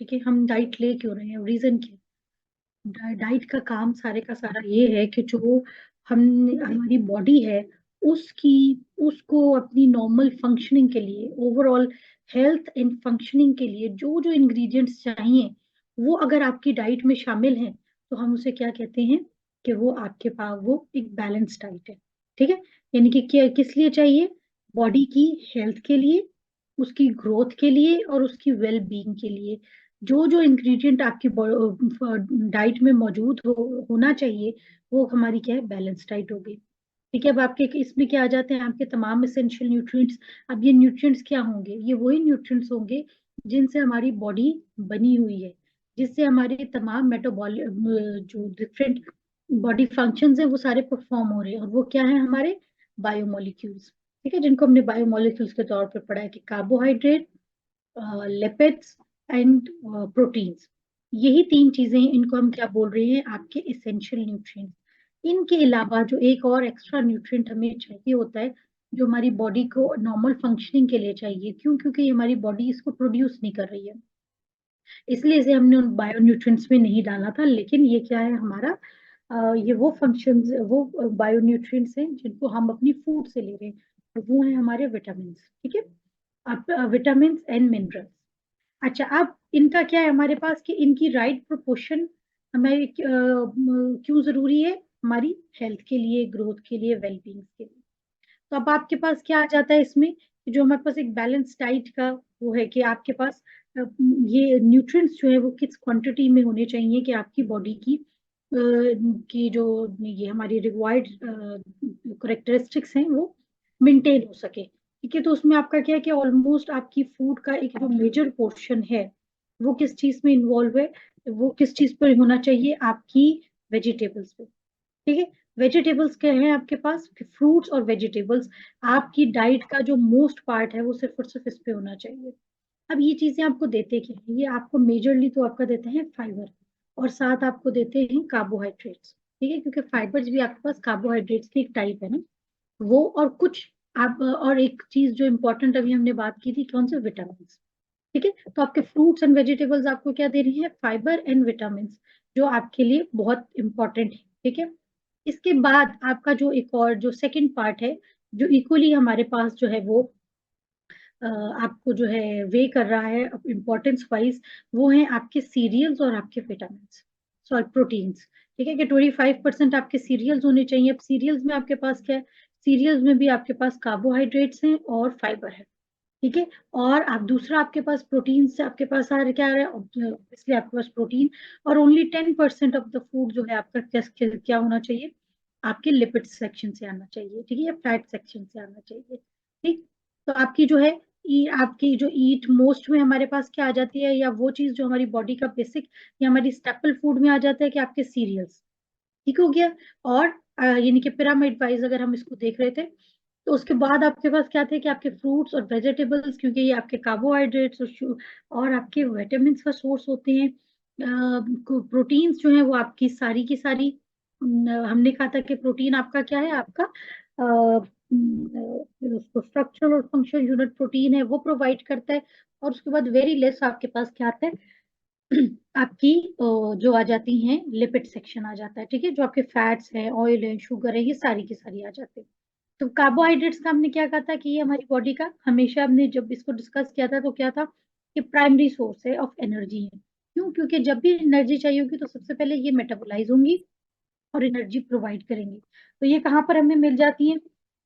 ठीक है, हम डाइट ले क्यों रहे हैं, रीजन क्या। डाइट का काम सारे का सारा ये है कि जो हम हमारी बॉडी है उसकी उसको अपनी नॉर्मल फंक्शनिंग के लिए, ओवरऑल हेल्थ एंड फंक्शनिंग के लिए जो जो इंग्रेडिएंट्स चाहिए वो अगर आपकी डाइट में शामिल हैं तो हम उसे क्या कहते हैं कि वो आपके पास वो एक बैलेंस डाइट है। ठीक है, यानी कि किस लिए चाहिए, बॉडी की हेल्थ के लिए, उसकी ग्रोथ के लिए और उसकी वेल बीइंग के लिए। जो जो इंग्रेडिएंट आपकी डाइट में मौजूद होना चाहिए वो हमारी क्या है, बैलेंस डाइट होगी। ठीक है, अब आपके इसमें क्या आ जाते हैं, आपके तमाम एसेंशियल न्यूट्रिएंट्स। अब ये न्यूट्रिएंट्स क्या होंगे, ये वही न्यूट्रिएंट्स होंगे जिनसे हमारी बॉडी बनी हुई है, जिससे हमारे तमाम मेटाबॉल जो डिफरेंट बॉडी फंक्शंस हैं वो सारे परफॉर्म हो रहे हैं, और वो क्या है, हमारे बायोमोलिक्यूल्स। ठीक है, जिनको हमने बायोमोलिक्यूल्स के तौर पर पढ़ा है कि कार्बोहाइड्रेट, लिपिड्स एंड प्रोटीन्स। यही तीन चीजें हैं, इनको हम क्या बोल रहे हैं, आपके इसेंशियल न्यूट्रिएंट्स। इनके अलावा जो एक और एक्स्ट्रा न्यूट्रिएंट हमें चाहिए होता है, जो हमारी बॉडी को नॉर्मल फंक्शनिंग के लिए चाहिए, क्यों, क्योंकि हमारी बॉडी इसको प्रोड्यूस नहीं कर रही है, इसलिए इसे हमने उन बायो न्यूट्रिएंट्स में नहीं डाला था। लेकिन ये क्या है हमारा, ये वो फंक्शंस, वो बायो न्यूट्रिएंट्स हैं जिनको हम अपनी फूड से ले रहे हैं, और वो है हमारे विटामिन। ठीक है, अब विटामिन एंड मिनरल्स। अच्छा, अब इनका क्या है हमारे पास कि इनकी राइट प्रोपोर्शन हमें क्यों जरूरी है, हमारी हेल्थ के लिए, ग्रोथ के लिए, वेलबींग के लिए। तो अब आपके पास क्या आ जाता है इसमें कि जो हमारे पास एक बैलेंस डाइट का वो है कि आपके पास ये न्यूट्रिएंट्स जो है वो किस क्वांटिटी में होने चाहिए कि आपकी बॉडी की जो ये हमारी रिक्वायर्ड करेक्टरिस्टिक्स हैं वो मेंटेन हो सके। ठीक है, तो उसमें आपका क्या है कि ऑलमोस्ट आपकी फूड का एक जो मेजर पोर्शन है वो किस चीज में इन्वॉल्व है, वो किस चीज पर होना चाहिए, आपकी वेजिटेबल्स पे। ठीक है, वेजिटेबल्स क्या है आपके पास, फ्रूट्स और वेजिटेबल्स। आपकी डाइट का जो मोस्ट पार्ट है वो सिर्फ और सिर्फ इस पे होना चाहिए। अब ये चीजें आपको देते क्या है, ये आपको मेजरली तो आपका देते हैं फाइबर, और साथ आपको देते हैं कार्बोहाइड्रेट्स। ठीक है, क्योंकि फाइबर्स भी आपके पास कार्बोहाइड्रेट्स की एक टाइप है ना, वो और कुछ आप, और एक चीज जो इम्पोर्टेंट अभी हमने बात की थी, कौन से, विटामिन। ठीक है, तो आपके फ्रूट्स एंड वेजिटेबल्स आपको क्या दे रही है, फाइबर एंड विटामिन, जो आपके लिए बहुत इंपॉर्टेंट है। ठीक है, इसके बाद आपका जो एक और जो सेकंड पार्ट है, जो इक्वली हमारे पास जो है वो आपको जो है वे कर रहा है इम्पोर्टेंस वाइज, वो है आपके सीरियल्स और आपके विटामिन, सॉरी प्रोटीन्स। ठीक है, कि 25% आपके सीरियल्स होने चाहिए। अब सीरियल्स में आपके पास क्या है, सीरियल्स में भी आपके पास कार्बोहाइड्रेट्स हैं और फाइबर है। ठीक है, और आप दूसरा आपके पास प्रोटीन से आपके पास आ क्या आ रहा है, इसलिए आपके पास प्रोटीन। और ओनली 10% ऑफ द फूड जो है आपका क्या होना चाहिए, आपके लिपिड सेक्शन से आना चाहिए। ठीक है, या फैट सेक्शन से आना चाहिए। ठीक, तो आपकी जो है आपकी जो ईट मोस्ट में हमारे पास क्या आ जाती है, या वो चीज जो हमारी बॉडी का बेसिक या हमारी स्टेपल फूड में आ जाता है कि आपके सीरियल्स। ठीक हो गया, और यानी कि पिरामिड वाइज अगर हम इसको देख रहे थे, तो उसके बाद आपके पास क्या थे कि आपके फ्रूट्स और वेजिटेबल्स, क्योंकि ये आपके कार्बोहाइड्रेट्स और आपके विटामिन का सोर्स होते हैं। प्रोटीन्स जो है वो आपकी सारी की सारी, हमने कहा था कि प्रोटीन आपका क्या है, आपका उसको स्ट्रक्चरल और फंक्शनल यूनिट प्रोटीन है वो प्रोवाइड करता है। और उसके बाद वेरी लेस आपके पास क्या आता है, आपकी जो आ जाती हैं लिपिड सेक्शन आ जाता है। ठीक है, जो आपके फैट्स हैं, ऑयल है, शुगर है, ये सारी की सारी आ जाती है। तो कार्बोहाइड्रेट्स का हमने क्या कहा था कि ये हमारी बॉडी का, हमेशा हमने जब इसको डिस्कस किया था तो क्या था कि प्राइमरी सोर्स है ऑफ एनर्जी है। क्यों, क्योंकि जब भी एनर्जी चाहिए होगी तो सबसे पहले ये मेटाबोलाइज होंगी और एनर्जी प्रोवाइड करेंगी। तो ये कहाँ पर हमें मिल जाती है,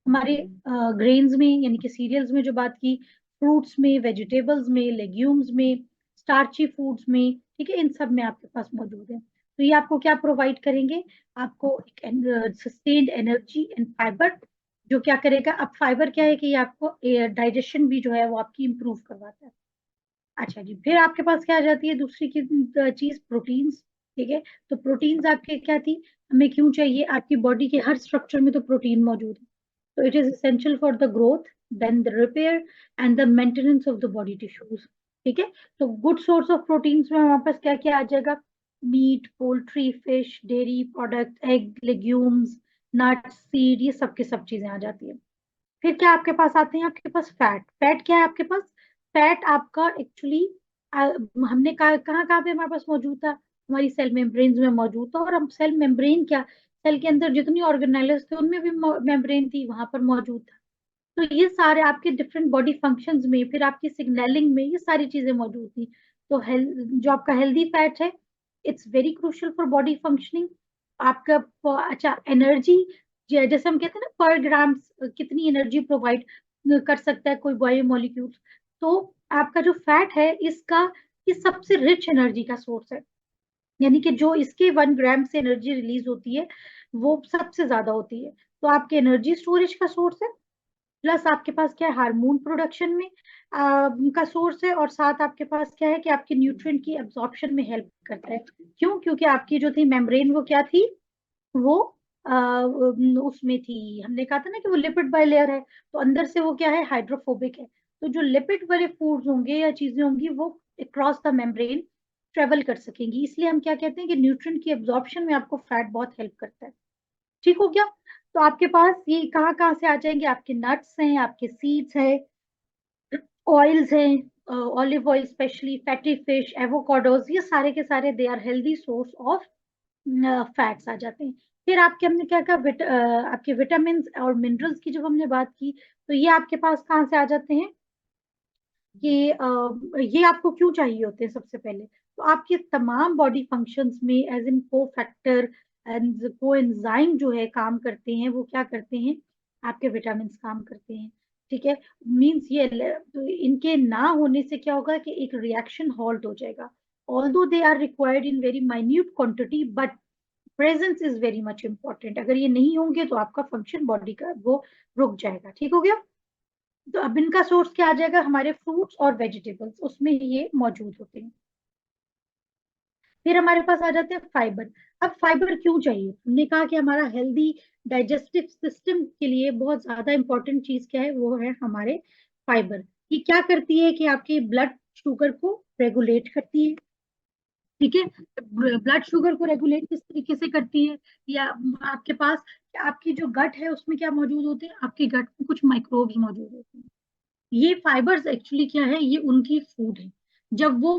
हमारे ग्रेन्स में, यानी कि सीरियल्स में जो बात की, फ्रूट्स में, वेजिटेबल्स में, लेग्यूम्स में, स्टार्ची फूड्स में। ठीक है, इन सब में आपके पास मौजूद है। तो ये आपको क्या प्रोवाइड करेंगे, आपको एक सस्टेन्ड एनर्जी एंड फाइबर, जो क्या करेगा, अब फाइबर क्या है कि ये आपको डाइजेशन भी जो है वो आपकी इंप्रूव करवाता है। अच्छा जी, फिर आपके पास क्या आ जाती है दूसरी की चीज, प्रोटीन्स। ठीक है, तो प्रोटीन्स आपके क्या थी, हमें क्यों चाहिए, आपकी बॉडी के हर स्ट्रक्चर में तो प्रोटीन मौजूद है। तो it is essential for the growth, then the repair and the maintenance of the body tissues. ठीक है, तो गुड सोर्स ऑफ प्रोटीन्स में हमारे पास क्या क्या आ जाएगा, meat, poultry, fish, dairy product, egg, legumes, nuts, seed, ये सब की सब चीजें आ जाती है। फिर क्या आपके पास आते हैं, आपके पास फैट। फैट क्या है आपके पास, फैट आपका एक्चुअली हमने कहा कहाँ कहाँ पे हमारे पास मौजूद था, हमारी सेल मेम्ब्रेन में मौजूद था। और हम सेल मेम्ब्रेन क्या, सेल के अंदर जितनी ऑर्गेनेल्स थे उनमें भी मेम्ब्रेन थी, वहां पर मौजूद था। तो ये सारे आपके डिफरेंट बॉडी फंक्शंस में, फिर आपकी सिग्नलिंग में ये सारी चीजें मौजूद थी। तो जो आपका हेल्दी फैट है, it's very crucial for body functioning. आपका अच्छा एनर्जी, जैसे हम कहते हैं ना पर ग्राम कितनी एनर्जी प्रोवाइड कर सकता है कोई बायोमोलिक्यूल, तो आपका जो फैट है इसका, ये सबसे रिच एनर्जी का सोर्स है। यानी कि जो इसके 1 ग्राम से एनर्जी रिलीज होती है वो सबसे ज्यादा होती है। तो आपके एनर्जी स्टोरेज का सोर्स है, प्लस आपके पास क्या है, हार्मोन प्रोडक्शन में का सोर्स है, और साथ आपके पास क्या है कि आपके न्यूट्रिएंट की एब्जॉर्प्शन में हेल्प करता है। क्यों? क्योंकि आपकी जो थी मेम्ब्रेन वो क्या थी, वो उसमें थी, हमने कहा था ना कि वो लिपिड बाइलेयर है, तो अंदर से वो क्या है, हाइड्रोफोबिक है। तो जो लिपिड वाले फूड्स होंगे या चीजें होंगी वो अक्रॉस द मेम्ब्रेन ट्रेवल कर सकेंगी। इसलिए हम क्या कहते हैं कि न्यूट्रिएंट की एब्जॉर्प्शन में आपको फैट बहुत हेल्प करता है। ठीक हो गया? तो आपके पास ये कहाँ कहाँ से आ जाएंगे, आपके नट्स हैं, आपके सीड्स हैं, ऑयल्स हैं, olive oil specially, fatty fish, avocados, ये सारे के सारे they are healthy source of fats आ जाते हैं। फिर आपके हमने क्या कहा, आपके विटामिन और मिनरल्स की जब हमने बात की, तो ये आपके पास कहाँ से आ जाते हैं कि ये आपको क्यों चाहिए होते हैं सबसे पहले। तो आपके तमाम बॉडी फंक्शंस में एज इन को फैक्टर एंड को एंजाइम जो है काम करते हैं, वो क्या करते हैं, आपके विटामिन काम करते हैं। ठीक है, मीन्स ये तो इनके ना होने से क्या होगा कि एक रिएक्शन हॉल्ट हो जाएगा। Although they are required in very minute quantity, but presence is very much important. अगर ये नहीं होंगे तो आपका फंक्शन बॉडी का वो रुक जाएगा। ठीक हो गया? तो अब इनका सोर्स क्या आ जाएगा, हमारे फ्रूट्स और वेजिटेबल्स, उसमें ये मौजूद होते हैं। फिर हमारे पास आ जाते हैं फाइबर। अब फाइबर क्यों चाहिए, हमने कहा कि हमारा हेल्दी डाइजेस्टिव सिस्टम के लिए बहुत ज्यादा इंपॉर्टेंट चीज क्या है, वो है हमारे फाइबर। ये क्या करती है कि आपके ब्लड शुगर को रेगुलेट करती है। ठीक है, ब्लड शुगर को रेगुलेट किस तरीके से करती है, या आपके पास, आपकी जो गट है उसमें क्या मौजूद होते हैं, आपके गट में कुछ माइक्रोब्स मौजूद होते हैं। ये फाइबर्स एक्चुअली क्या है, ये उनकी फूड है। जब वो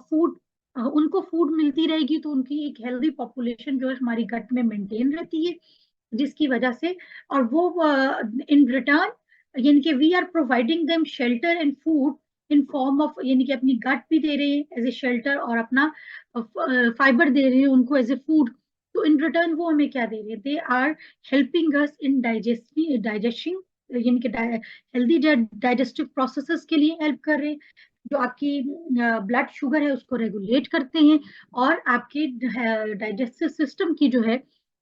फूड, उनको फूड मिलती रहेगी तो उनकी एक हेल्दी पॉपुलेशन जो है हमारी गट में मेंटेन रहती है, जिसकी वजह से, और वो इन रिटर्न, यानी कि we are providing them shelter and food in form of, यानी कि अपनी गट भी दे रहे हैं एज ए शेल्टर, और अपना फाइबर दे रहे हैं उनको एज ए फूड। तो इन रिटर्न वो हमें क्या दे रहे हैं, they are helping us in digesting, यानी कि हेल्दी डाइजेस्टिव प्रोसेसेस के लिए हेल्प कर रहे हैं, जो आपकी ब्लड शुगर है उसको रेगुलेट करते हैं, और आपके डाइजेस्टिव सिस्टम की जो है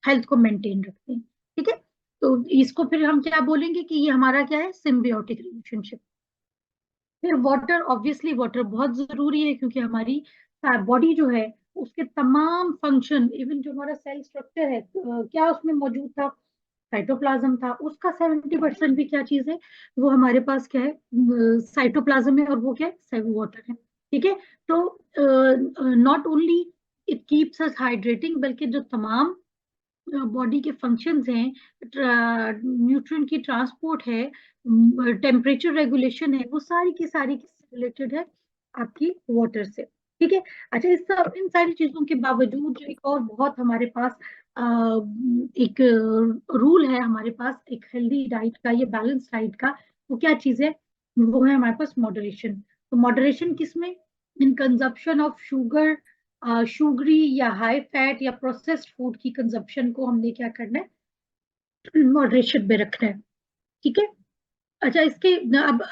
हेल्थ को मेंटेन रखते हैं। ठीक है, तो इसको फिर हम क्या बोलेंगे कि ये हमारा क्या है, सिम्बियोटिक रिलेशनशिप। फिर वाटर, ऑब्वियसली वाटर बहुत जरूरी है, क्योंकि हमारी बॉडी जो है उसके तमाम फंक्शन, इवन जो हमारा सेल स्ट्रक्चर है, क्या उसमें मौजूद था, साइटोप्लाज्म था, उसका 70% भी क्या चीज है, वो हमारे पास क्या है, साइटोप्लाज्म है, और वो क्या है, वाटर है। ठीक है, तो not only it keeps us hydrating, बल्कि जो तमाम बॉडी के फंक्शंस हैं, न्यूट्रिएंट की ट्रांसपोर्ट है, टेम्परेचर रेगुलेशन है, वो सारी की सारी रिलेटेड है आपकी वाटर से। ठीक है, अच्छा, इस सब इन सारी चीजों के बावजूद जो एक और बहुत हमारे पास अ, एक रूल है हमारे पास, एक हेल्दी डाइट का, ये बैलेंस डाइट का, वो क्या चीज है, वो है हमारे पास मॉडरेशन। तो मॉडरेशन किसमें, इन कंजप्शन ऑफ शुगर, शुगरी या हाई फैट या प्रोसेस्ड फूड की कंजप्शन को हमने क्या करना है, मॉडरेशन में रखना है। ठीक है, अच्छा, इसके अब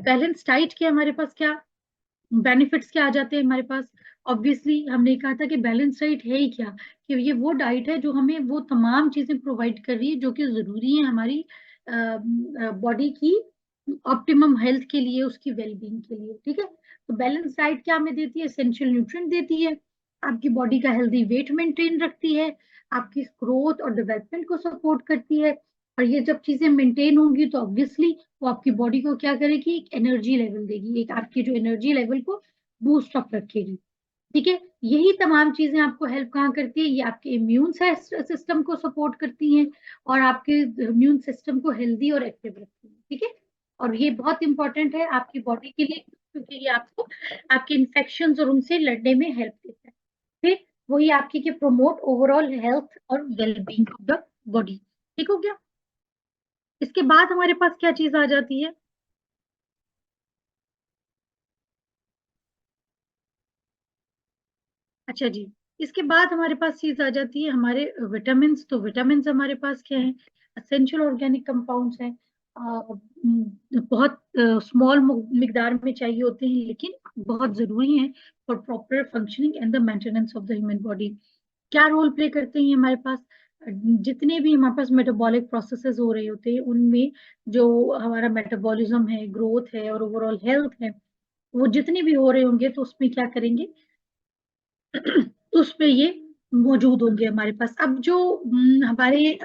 बैलेंस डाइट के हमारे पास क्या बेनिफिट्स क्या आ जाते हैं हमारे पास। ऑब्वियसली हमने कहा था कि बैलेंस डाइट है ही क्या, कि ये वो डाइट है जो हमें वो तमाम चीजें प्रोवाइड कर रही है जो कि जरूरी है हमारी बॉडी की ऑप्टिमम हेल्थ के लिए, उसकी वेलबींग के लिए। ठीक है, तो बैलेंस डाइट क्या हमें देती है, एसेंशियल न्यूट्रिएंट देती है, आपकी बॉडी का हेल्दी वेट मेंटेन रखती है, आपकी ग्रोथ और डेवलपमेंट को सपोर्ट करती है। और ये जब चीजें मेंटेन होंगी तो ऑब्वियसली वो आपकी बॉडी को क्या करेगी, एक एनर्जी लेवल देगी, एक आपकी जो एनर्जी लेवल को बूस्ट अप रखेगी। ठीक है, यही तमाम चीजें आपको हेल्प कहाँ करती है, ये आपके इम्यून सिस्टम को सपोर्ट करती हैं, और आपके इम्यून सिस्टम को हेल्दी और एक्टिव रखती है। ठीक है, और ये बहुत इंपॉर्टेंट है आपकी बॉडी के लिए, क्योंकि ये आपको आपके इन्फेक्शन और उनसे लड़ने में हेल्प देता है। फिर वही आपकी के प्रमोट ओवरऑल हेल्थ और वेलबींग ऑफ द बॉडी। ठीक हो गया। इसके बाद हमारे पास क्या चीज आ जाती है? अच्छा जी, इसके बाद हमारे पास चीज आ जाती है हमारे विटामिन। तो विटामिन हमारे पास क्या है? असेंशियल ऑर्गेनिक कंपाउंड्स हैं। बहुत स्मॉल मिकदार में चाहिए होते हैं, लेकिन बहुत जरूरी हैं for proper functioning and the maintenance of the human body. क्या रोल प्ले करते हैं ये हमारे पास? जितने भी हमारे पास मेटाबॉलिक प्रोसेसेस हो रहे होते हैं, उनमें जो हमारा मेटाबॉलिज्म है, ग्रोथ है और ओवरऑल हेल्थ है, वो जितने भी हो रहे होंगे तो उसमें क्या करेंगे? तो उस पे ये मौजूद होंगे हमारे पास। अब जो हमारे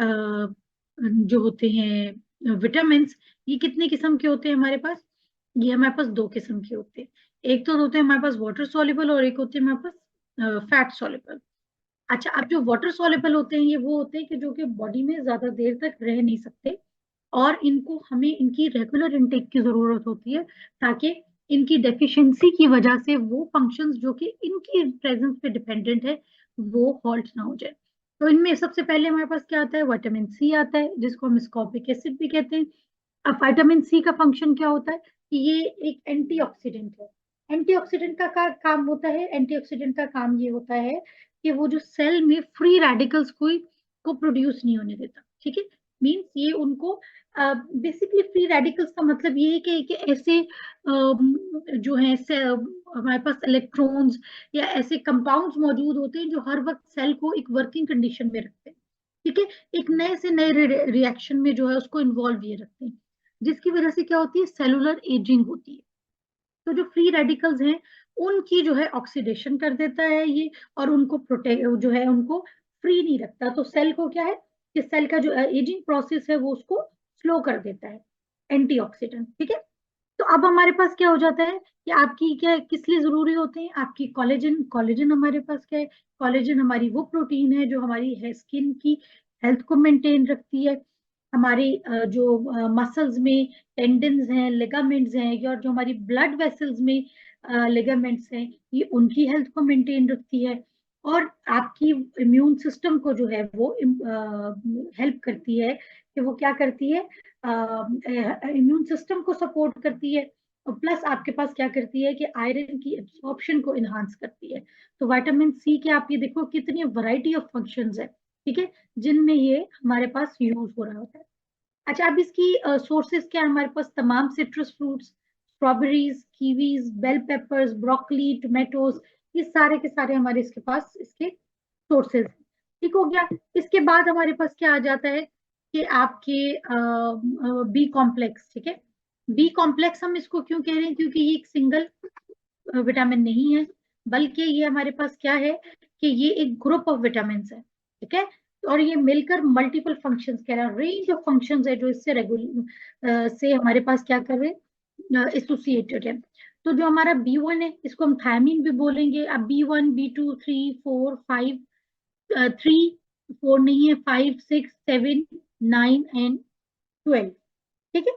जो होते हैं विटामिन, ये कितने किस्म के होते हैं हमारे पास? ये हमारे पास दो किस्म के होते हैं। एक तो होते हैं हमारे पास वाटर सॉल्युबल और एक होते हैं हमारे पास फैट सॉल्युबल। अच्छा, अब जो वाटर सॉल्युबल होते हैं ये वो होते हैं कि जो कि बॉडी में ज्यादा देर तक रह नहीं सकते, और इनको हमें इनकी रेगुलर इनटेक की जरूरत होती है, ताकि इनकी डेफिशिएंसी की वजह से वो फंक्शंस जो कि इनकी प्रेजेंस पे डिपेंडेंट है, वो हॉल्ट ना हो जाए। तो इनमें सबसे पहले हमारे पास क्या आता है? विटामिन सी आता है, जिसको हम स्कॉर्बिक एसिड भी कहते हैं। अब विटामिन सी का फंक्शन क्या होता है? कि ये एक एंटीऑक्सीडेंट है। एंटीऑक्सीडेंट का काम होता है, एंटीऑक्सीडेंट का काम ये होता है कि वो जो सेल में फ्री रेडिकल्स को प्रोड्यूस नहीं होने देता। ठीक है, मींस ये उनको बेसिकली फ्री रेडिकल्स का मतलब ये है कि ऐसे जो है हमारे पास इलेक्ट्रॉन्स या ऐसे कंपाउंड्स मौजूद होते हैं जो हर वक्त सेल को एक वर्किंग कंडीशन में रखते हैं। ठीक है, एक नए से नए रिएक्शन में जो है उसको इन्वॉल्व ये रखते हैं, जिसकी वजह से क्या होती है? सेलुलर एजिंग होती है। तो जो फ्री रेडिकल्स हैं, उनकी जो है ऑक्सीडेशन कर देता है ये, और उनको प्रोटेक्ट जो है उनको फ्री नहीं रखता। तो सेल को क्या है कि सेल का जो एजिंग प्रोसेस है वो उसको स्लो कर देता है, एंटीऑक्सीडेंट। ठीक है, तो अब हमारे पास क्या हो जाता है कि आपकी क्या किस लिए जरूरी होते हैं? आपकी कोलेजन। कोलेजन हमारे पास क्या है? कोलेजन हमारी वो प्रोटीन है जो हमारी स्किन की हेल्थ को मेंटेन रखती है। हमारे जो मसल्स में टेंडन्स हैं, लिगामेंट्स हैं, या जो हमारी ब्लड वेसल्स में लिगामेंट्स हैं, ये उनकी हेल्थ को मेंटेन रखती है। और आपकी इम्यून सिस्टम को जो है वो हेल्प करती है, कि वो क्या करती है? इम्यून सिस्टम को सपोर्ट करती है। और प्लस आपके पास क्या करती है कि आयरन की एब्सॉर्प्शन को इनहांस करती है। तो विटामिन सी के आप ये देखो कितनी वैरायटी ऑफ फंक्शंस है, ठीक है, जिनमें ये हमारे पास यूज हो रहा होता है। अच्छा, अब इसकी सोर्सेज क्या है हमारे पास? तमाम citrus fruits, strawberries, kiwis, bell peppers, broccoli, tomatoes, ये सारे के सारे हमारे इसके पास इसके सोर्सेज। ठीक हो गया। इसके बाद हमारे पास क्या आ जाता है कि आपके बी कॉम्प्लेक्स। ठीक है, बी कॉम्प्लेक्स हम इसको क्यों कह रहे हैं? क्योंकि ये एक सिंगल विटामिन नहीं है, बल्कि ये हमारे पास क्या है कि ये एक ग्रुप ऑफ विटामिन है। ठीक है, और ये मिलकर मल्टीपल फंक्शंस कह रहा है, रेंज ऑफ फंक्शंस है जो इससे रेगुलर से हमारे पास क्या कर रहे हैं? एसोसिएटेड है। तो जो हमारा B1 है, इसको हम थायमीन भी बोलेंगे। अब B1, B2, 3, 4, 5, 3, 4 नहीं है, 5, 6, 7, 9 एंड 12। ठीक है,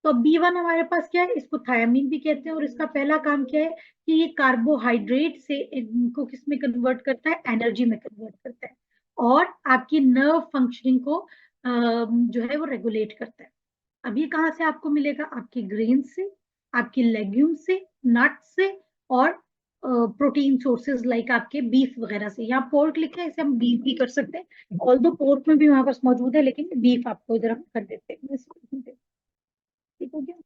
तो B1 हमारे पास क्या है? इसको थायमीन भी कहते हैं, और इसका पहला काम क्या है कि ये कार्बोहाइड्रेट से इनको किस में कन्वर्ट करता है? एनर्जी में कन्वर्ट करता है, और आपकी नर्व फंक्शनिंग को जो है वो रेगुलेट करता है। अब ये कहाँ से आपको मिलेगा? आपकी ग्रेन से, आपकी लेग्यूम से, नट्स से, और प्रोटीन सोर्सेज लाइक आपके बीफ वगैरह से। यहाँ पोर्क लिखा है, इसे हम बीफ भी कर सकते हैं, ऑल दो पोर्क में भी हमारे पास मौजूद है, लेकिन बीफ आपको इधर हम कर देते हैं। ठीक हो गया?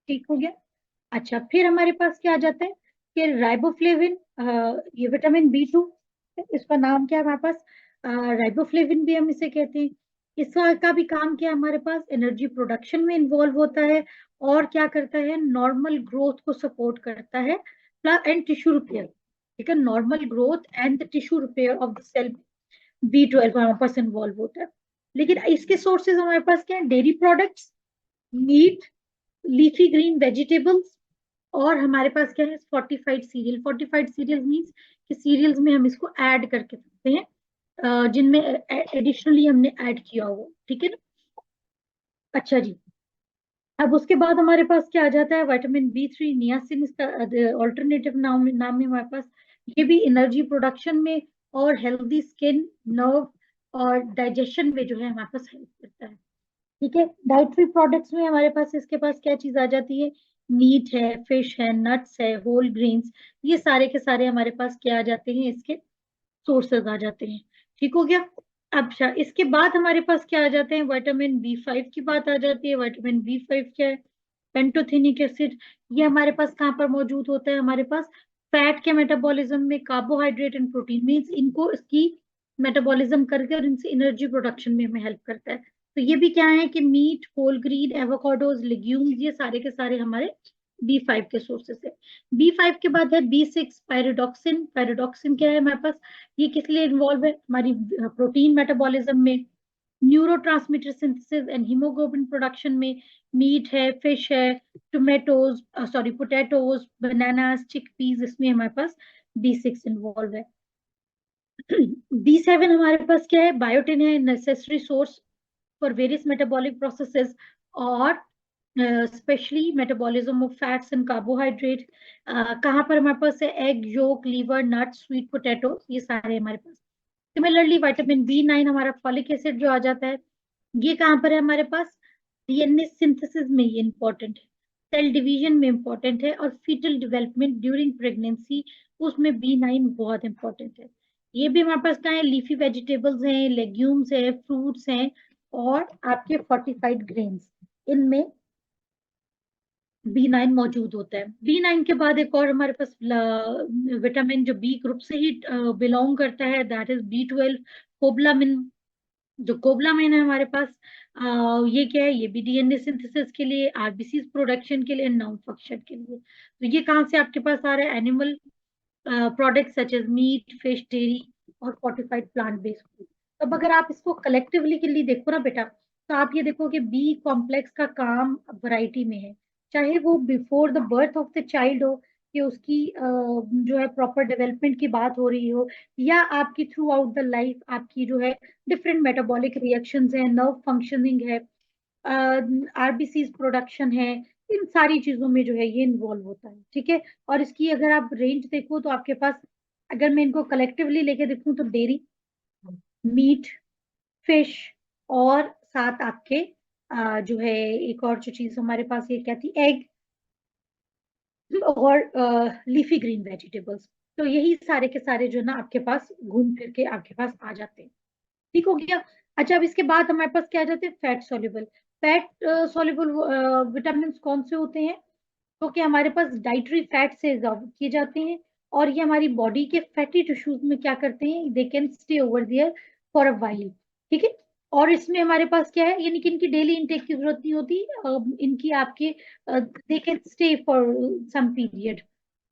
ठीक हो गया। अच्छा, फिर हमारे पास क्या आ जाता है कि राइबोफ्लेविन, ये विटामिन B2, इसका नाम क्या है हमारे पास? राइबोफ्लेविन भी हम इसे कहते हैं। इसका का भी काम क्या है? हमारे पास एनर्जी प्रोडक्शन में इन्वॉल्व होता है, और क्या करता है? नॉर्मल ग्रोथ को सपोर्ट करता है, प्लस एंड टिश्यू रिपेयर। ठीक है, normal growth and the tissue repair of the cell, B12 हमारे पास इन्वॉल्व होता है। लेकिन इसके सोर्सेज हमारे पास क्या है? Dairy products, meat, leafy green vegetables, और हमारे पास क्या है? Fortified cereal. Fortified cereal means कि सीरियल्स में हम इसको ऐड करके सकते हैं, जिनमें एडिशनली हमने ऐड किया हो। ठीक है ना? अच्छा जी, अब उसके बाद हमारे पास क्या आ जाता है, विटामिन B3, नियासिन इसका ऑल्टरनेटिव नाम है हमारे पास। ये भी एनर्जी प्रोडक्शन में और हेल्दी स्किन, नर्व और डाइजेशन में जो है हमारे पास हेल्प करता है। ठीक है, डाइटरी प्रोडक्ट्स में हमारे पास इसके पास क्या चीज आ जाती है, मीट है, फिश है, नट्स है, होल ग्रेन्स, ये सारे के सारे हमारे पास क्या आ जाते हैं, इसके सोर्सेज आ जाते हैं। ठीक हो गया। अच्छा, इसके बाद हमारे पास क्या आ जाते हैं, विटामिन B5 की बात आ जाती है। विटामिन B5 क्या है, पेंटोथेनिक एसिड। ये हमारे पास कहाँ पर मौजूद होता है, हमारे पास फैट के मेटाबॉलिज्म में, कार्बोहाइड्रेट एंड प्रोटीन मीन्स इनको इसकी मेटाबॉलिज्म करके और इनसे एनर्जी प्रोडक्शन में हमें हेल्प करता है। तो ये भी क्या है कि meat, whole green, avocados, legumes, ये सारे के सारे हमारे B5 के सोर्सेस है। B5 के बाद है B6, पायरिडॉक्सिन। पायरिडॉक्सिन क्या है हमारे पास, ये किस लिए इन्वॉल्व है, हमारी प्रोटीन मेटाबॉलिज्म में, neuro transmitter synthesis and haemoglobin production में। मीट है, फिश है, tomatoes, sorry potatoes, bananas, chickpeas, इसमें हमारे पास B6 इन्वॉल्व है। B7 हमारे पास क्या है, बायोटिन है, necessary source for various metabolic processes और specially metabolism of fats and carbohydrate. कहाँ पर हमारे पास है, egg yolk, liver, nuts, sweet potato, ये सारे हमारे पास। सिमिलरली विटामिन B9 हमारा फॉलिक एसिड जो आ जाता है, ये कहाँ पर है हमारे पास, डीएनए सिंथेसिस में ये इंपॉर्टेंट है, सेल डिवीजन में इंपॉर्टेंट है और फीटल डेवलपमेंट ड्यूरिंग प्रेगनेंसी, उसमें B9 बहुत इंपॉर्टेंट है। ये भी हमारे पास कहाँ है, लीफी वेजिटेबल्स हैं, लेग्यूम्स है, फ्रूट्स हैं और आपके फोर्टिफाइड ग्रेन्स, इनमें B9 मौजूद होता है। B9 के बाद एक और हमारे पास विटामिन जो बी ग्रुप से ही बिलोंग करता है, दैट इज B12, कोबलामिन। जो कोबलामिन है हमारे पास, ये क्या है, ये भी डीएनए सिंथेसिस के लिए, आरबीसी प्रोडक्शन के लिए, नर्व फंक्शन के लिए। तो ये कहाँ से आपके पास आ रहा है, animal products such as meat, fish, dairy और फोर्टिफाइड प्लांट बेस्ड फूड। अब अगर आप इसको कलेक्टिवली के लिए देखो ना बेटा, तो आप ये देखो कि बी कॉम्प्लेक्स का काम वैरायटी में है, चाहे वो before the birth of the child हो, कि उसकी जो है प्रॉपर डेवलपमेंट की बात हो रही हो, या आपकी थ्रू आउट द लाइफ आपकी जो है डिफरेंट मेटाबॉलिक रिएक्शंस है, नर्व फंक्शनिंग है, आरबीसी प्रोडक्शन है, इन सारी चीजों में जो है ये इन्वॉल्व होता है। ठीक है, और इसकी अगर आप रेंज देखो तो आपके पास, अगर मैं इनको कलेक्टिवली लेके देखूं तो डेयरी, मीट, फिश और साथ आपके जो है एक और जो चीज हमारे पास ये क्या थी, एग और लीफी ग्रीन वेजिटेबल्स। तो यही सारे के सारे जो है ना आपके पास घूम फिर के आपके पास आ जाते हैं। ठीक हो गया। अच्छा, अब इसके बाद हमारे पास क्या आ जाते हैं, fat soluble. Fat soluble vitamin कौन से होते हैं, तो कि हमारे पास डाइटरी फैट से एब्जॉर्ब किए जाते हैं और ये हमारी बॉडी के फैटी टिश्यूज में क्या करते हैं, they can stay over there for a while. ठीक है, और इसमें हमारे पास क्या है, यानी कि इनकी डेली इंटेक की जरूरत नहीं होती, इनकी आपके they can stay for some period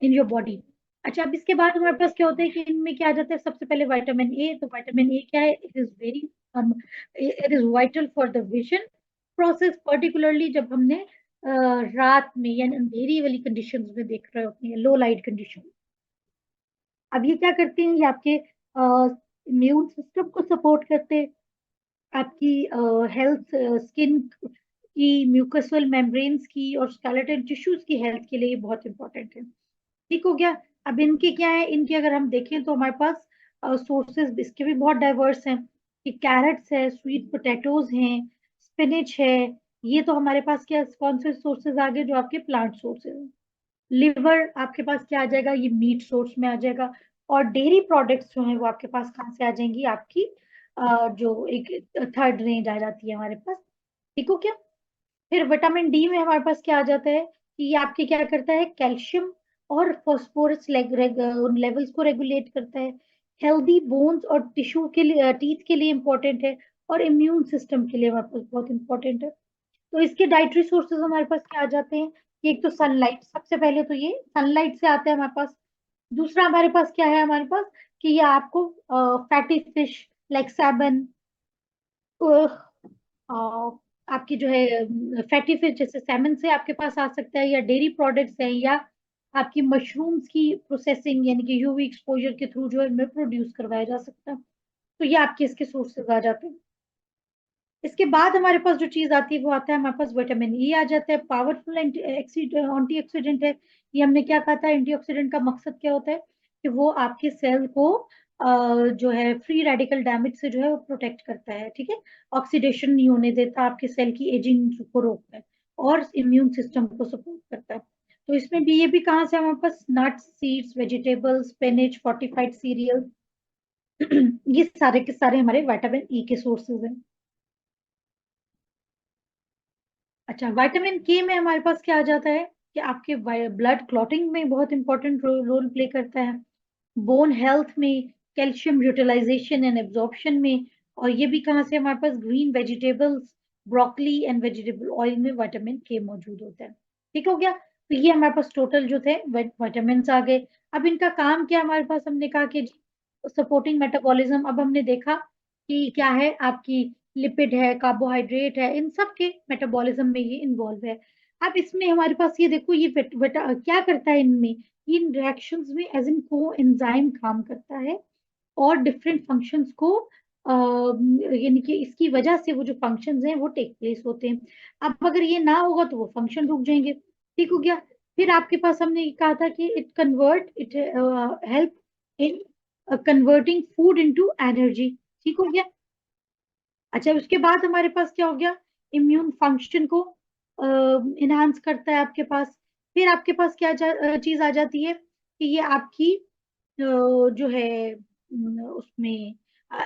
in your body. अच्छा, अब इसके बाद हमारे पास क्या होता है कि इनमें क्या आ जाता है, सबसे पहले विटामिन A। तो विटामिन A क्या है, it is vital for the vision process, particularly जब हमने रात में यानी अंधेरी वाली कंडीशंस में देख रहे होते हैं, लो लाइट कंडीशन। अब ये क्या करते हैं, ये आपके इम्यून सिस्टम को सपोर्ट करते हैं, आपकी हेल्थ, स्किन की, म्यूकसल मेम्ब्रेन्स की और स्केलेटल टिश्यूज की हेल्थ के लिए ये बहुत इंपॉर्टेंट है। ठीक हो गया। अब इनके क्या है, इनके अगर हम देखें तो हमारे पास सोर्सेज इसके भी बहुत डाइवर्स हैं, कि कैरेट्स है, स्वीट पोटैटोज हैं, स्पिनिच है। ये तो हमारे पास क्या, कौन से सोर्सेज आ गए, जो आपके प्लांट सोर्सेज हैं। लिवर आपके पास क्या आ जाएगा, ये मीट सोर्स में आ जाएगा। और डेयरी प्रोडक्ट्स जो है वो आपके पास कहाँ से आ जाएंगी, आपकी जो एक थर्ड रेंज आ जाती है हमारे पास। ठीक हो क्या। फिर विटामिन D में हमारे पास क्या आ जाता है, कि ये आपके क्या करता है, कैल्शियम और फास्फोरस लेवल्स को रेगुलेट करता है, हेल्दी बोन्स और टिश्यू के लिए, टीथ के लिए इंपॉर्टेंट है, और इम्यून सिस्टम के लिए हमारे पास बहुत इंपॉर्टेंट है। तो इसके डाइटरी सोर्सेज हमारे पास क्या आ जाते हैं, कि एक तो सनलाइट, सबसे पहले तो ये सनलाइट से आता है हमारे पास। दूसरा हमारे पास क्या है, हमारे पास कि ये आपको फैटी फिश लाइक सैमन, आपकी जो है फैटी फिश जैसे सैमन से आपके पास आ सकता है, या डेयरी प्रोडक्ट्स है, या आपकी मशरूम्स की प्रोसेसिंग यानी कि यूवी एक्सपोजर के थ्रू जो है इनमें प्रोड्यूस करवाया जा सकता है। तो ये आपके इसके सोर्सेज आ जाते हैं। इसके बाद हमारे पास जो चीज आती है वो आता है हमारे पास विटामिन ई आ जाता है, पावरफुल एंटीऑक्सीडेंट है। ये हमने क्या कहा था, एंटीऑक्सीडेंट का मकसद क्या होता है कि वो आपके सेल को जो है फ्री रेडिकल डैमेज से जो है वो प्रोटेक्ट करता है, ठीक है। ऑक्सीडेशन नहीं होने देता, आपके सेल की एजिंग को रोकता है और इम्यून सिस्टम को सपोर्ट करता है। तो इसमें भी ये भी कहाँ से हमारे पास nuts, seeds, vegetables, spinach, fortified cereal ये सारे के सारे हमारे विटामिन ई के सोर्सेज हैं। अच्छा, विटामिन के में हमारे पास क्या आ जाता है कि आपके ब्लड क्लॉटिंग में बहुत इंपॉर्टेंट रोल प्ले करता है, बोन हेल्थ में, कैल्शियम यूटिलाइजेशन एंड एब्जॉर्प्शन में। और ये भी कहाँ से हमारे पास green vegetables, broccoli and vegetable oil में विटामिन के मौजूद होता है। ठीक हो गया, तो ये हमारे पास टोटल जो थे विटामिन आ गए। अब इनका काम क्या हमारे पास, हमने कहा कि सपोर्टिंग मेटाबॉलिज्म। अब हमने देखा कि क्या है आपकी, लिपिड है, कार्बोहाइड्रेट है, इन सब के मेटाबॉलिज्म में ये इन्वॉल्व है। अब इसमें हमारे पास ये देखो, ये क्या करता है इनमें, इन रिएक्शंस में एज इन को एंजाइम काम करता है और डिफरेंट फंक्शंस को यानी कि इसकी वजह से वो जो फंक्शंस हैं वो टेक प्लेस होते हैं। अब अगर ये ना होगा तो वो फंक्शन रुक जाएंगे। ठीक हो गया। फिर आपके पास हमने ये कहा था कि it help in converting food into energy. ठीक हो गया। अच्छा, उसके बाद हमारे पास क्या हो गया, इम्यून फंक्शन को इनहांस करता है आपके पास। फिर आपके पास क्या चीज आ जाती है कि ये आपकी जो है उसमें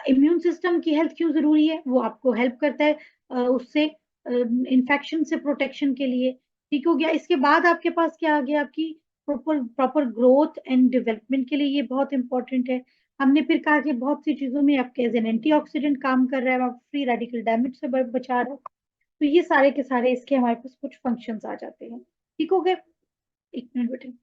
इम्यून सिस्टम की हेल्थ क्यों जरूरी है, वो आपको हेल्प करता है उससे इन्फेक्शन से प्रोटेक्शन के लिए। ठीक हो गया। इसके बाद आपके पास क्या आ गया, आपकी proper proper growth and development के लिए ये बहुत इंपॉर्टेंट है। हमने फिर कहा कि बहुत सी चीजों में आपके एज एन एंटीऑक्सीडेंट काम कर रहा है, आप फ्री रेडिकल डैमेज से बचा रहा है। तो ये सारे के सारे इसके हमारे पास कुछ फंक्शंस आ जाते हैं। ठीक हो गए। एक मिनट बेटे।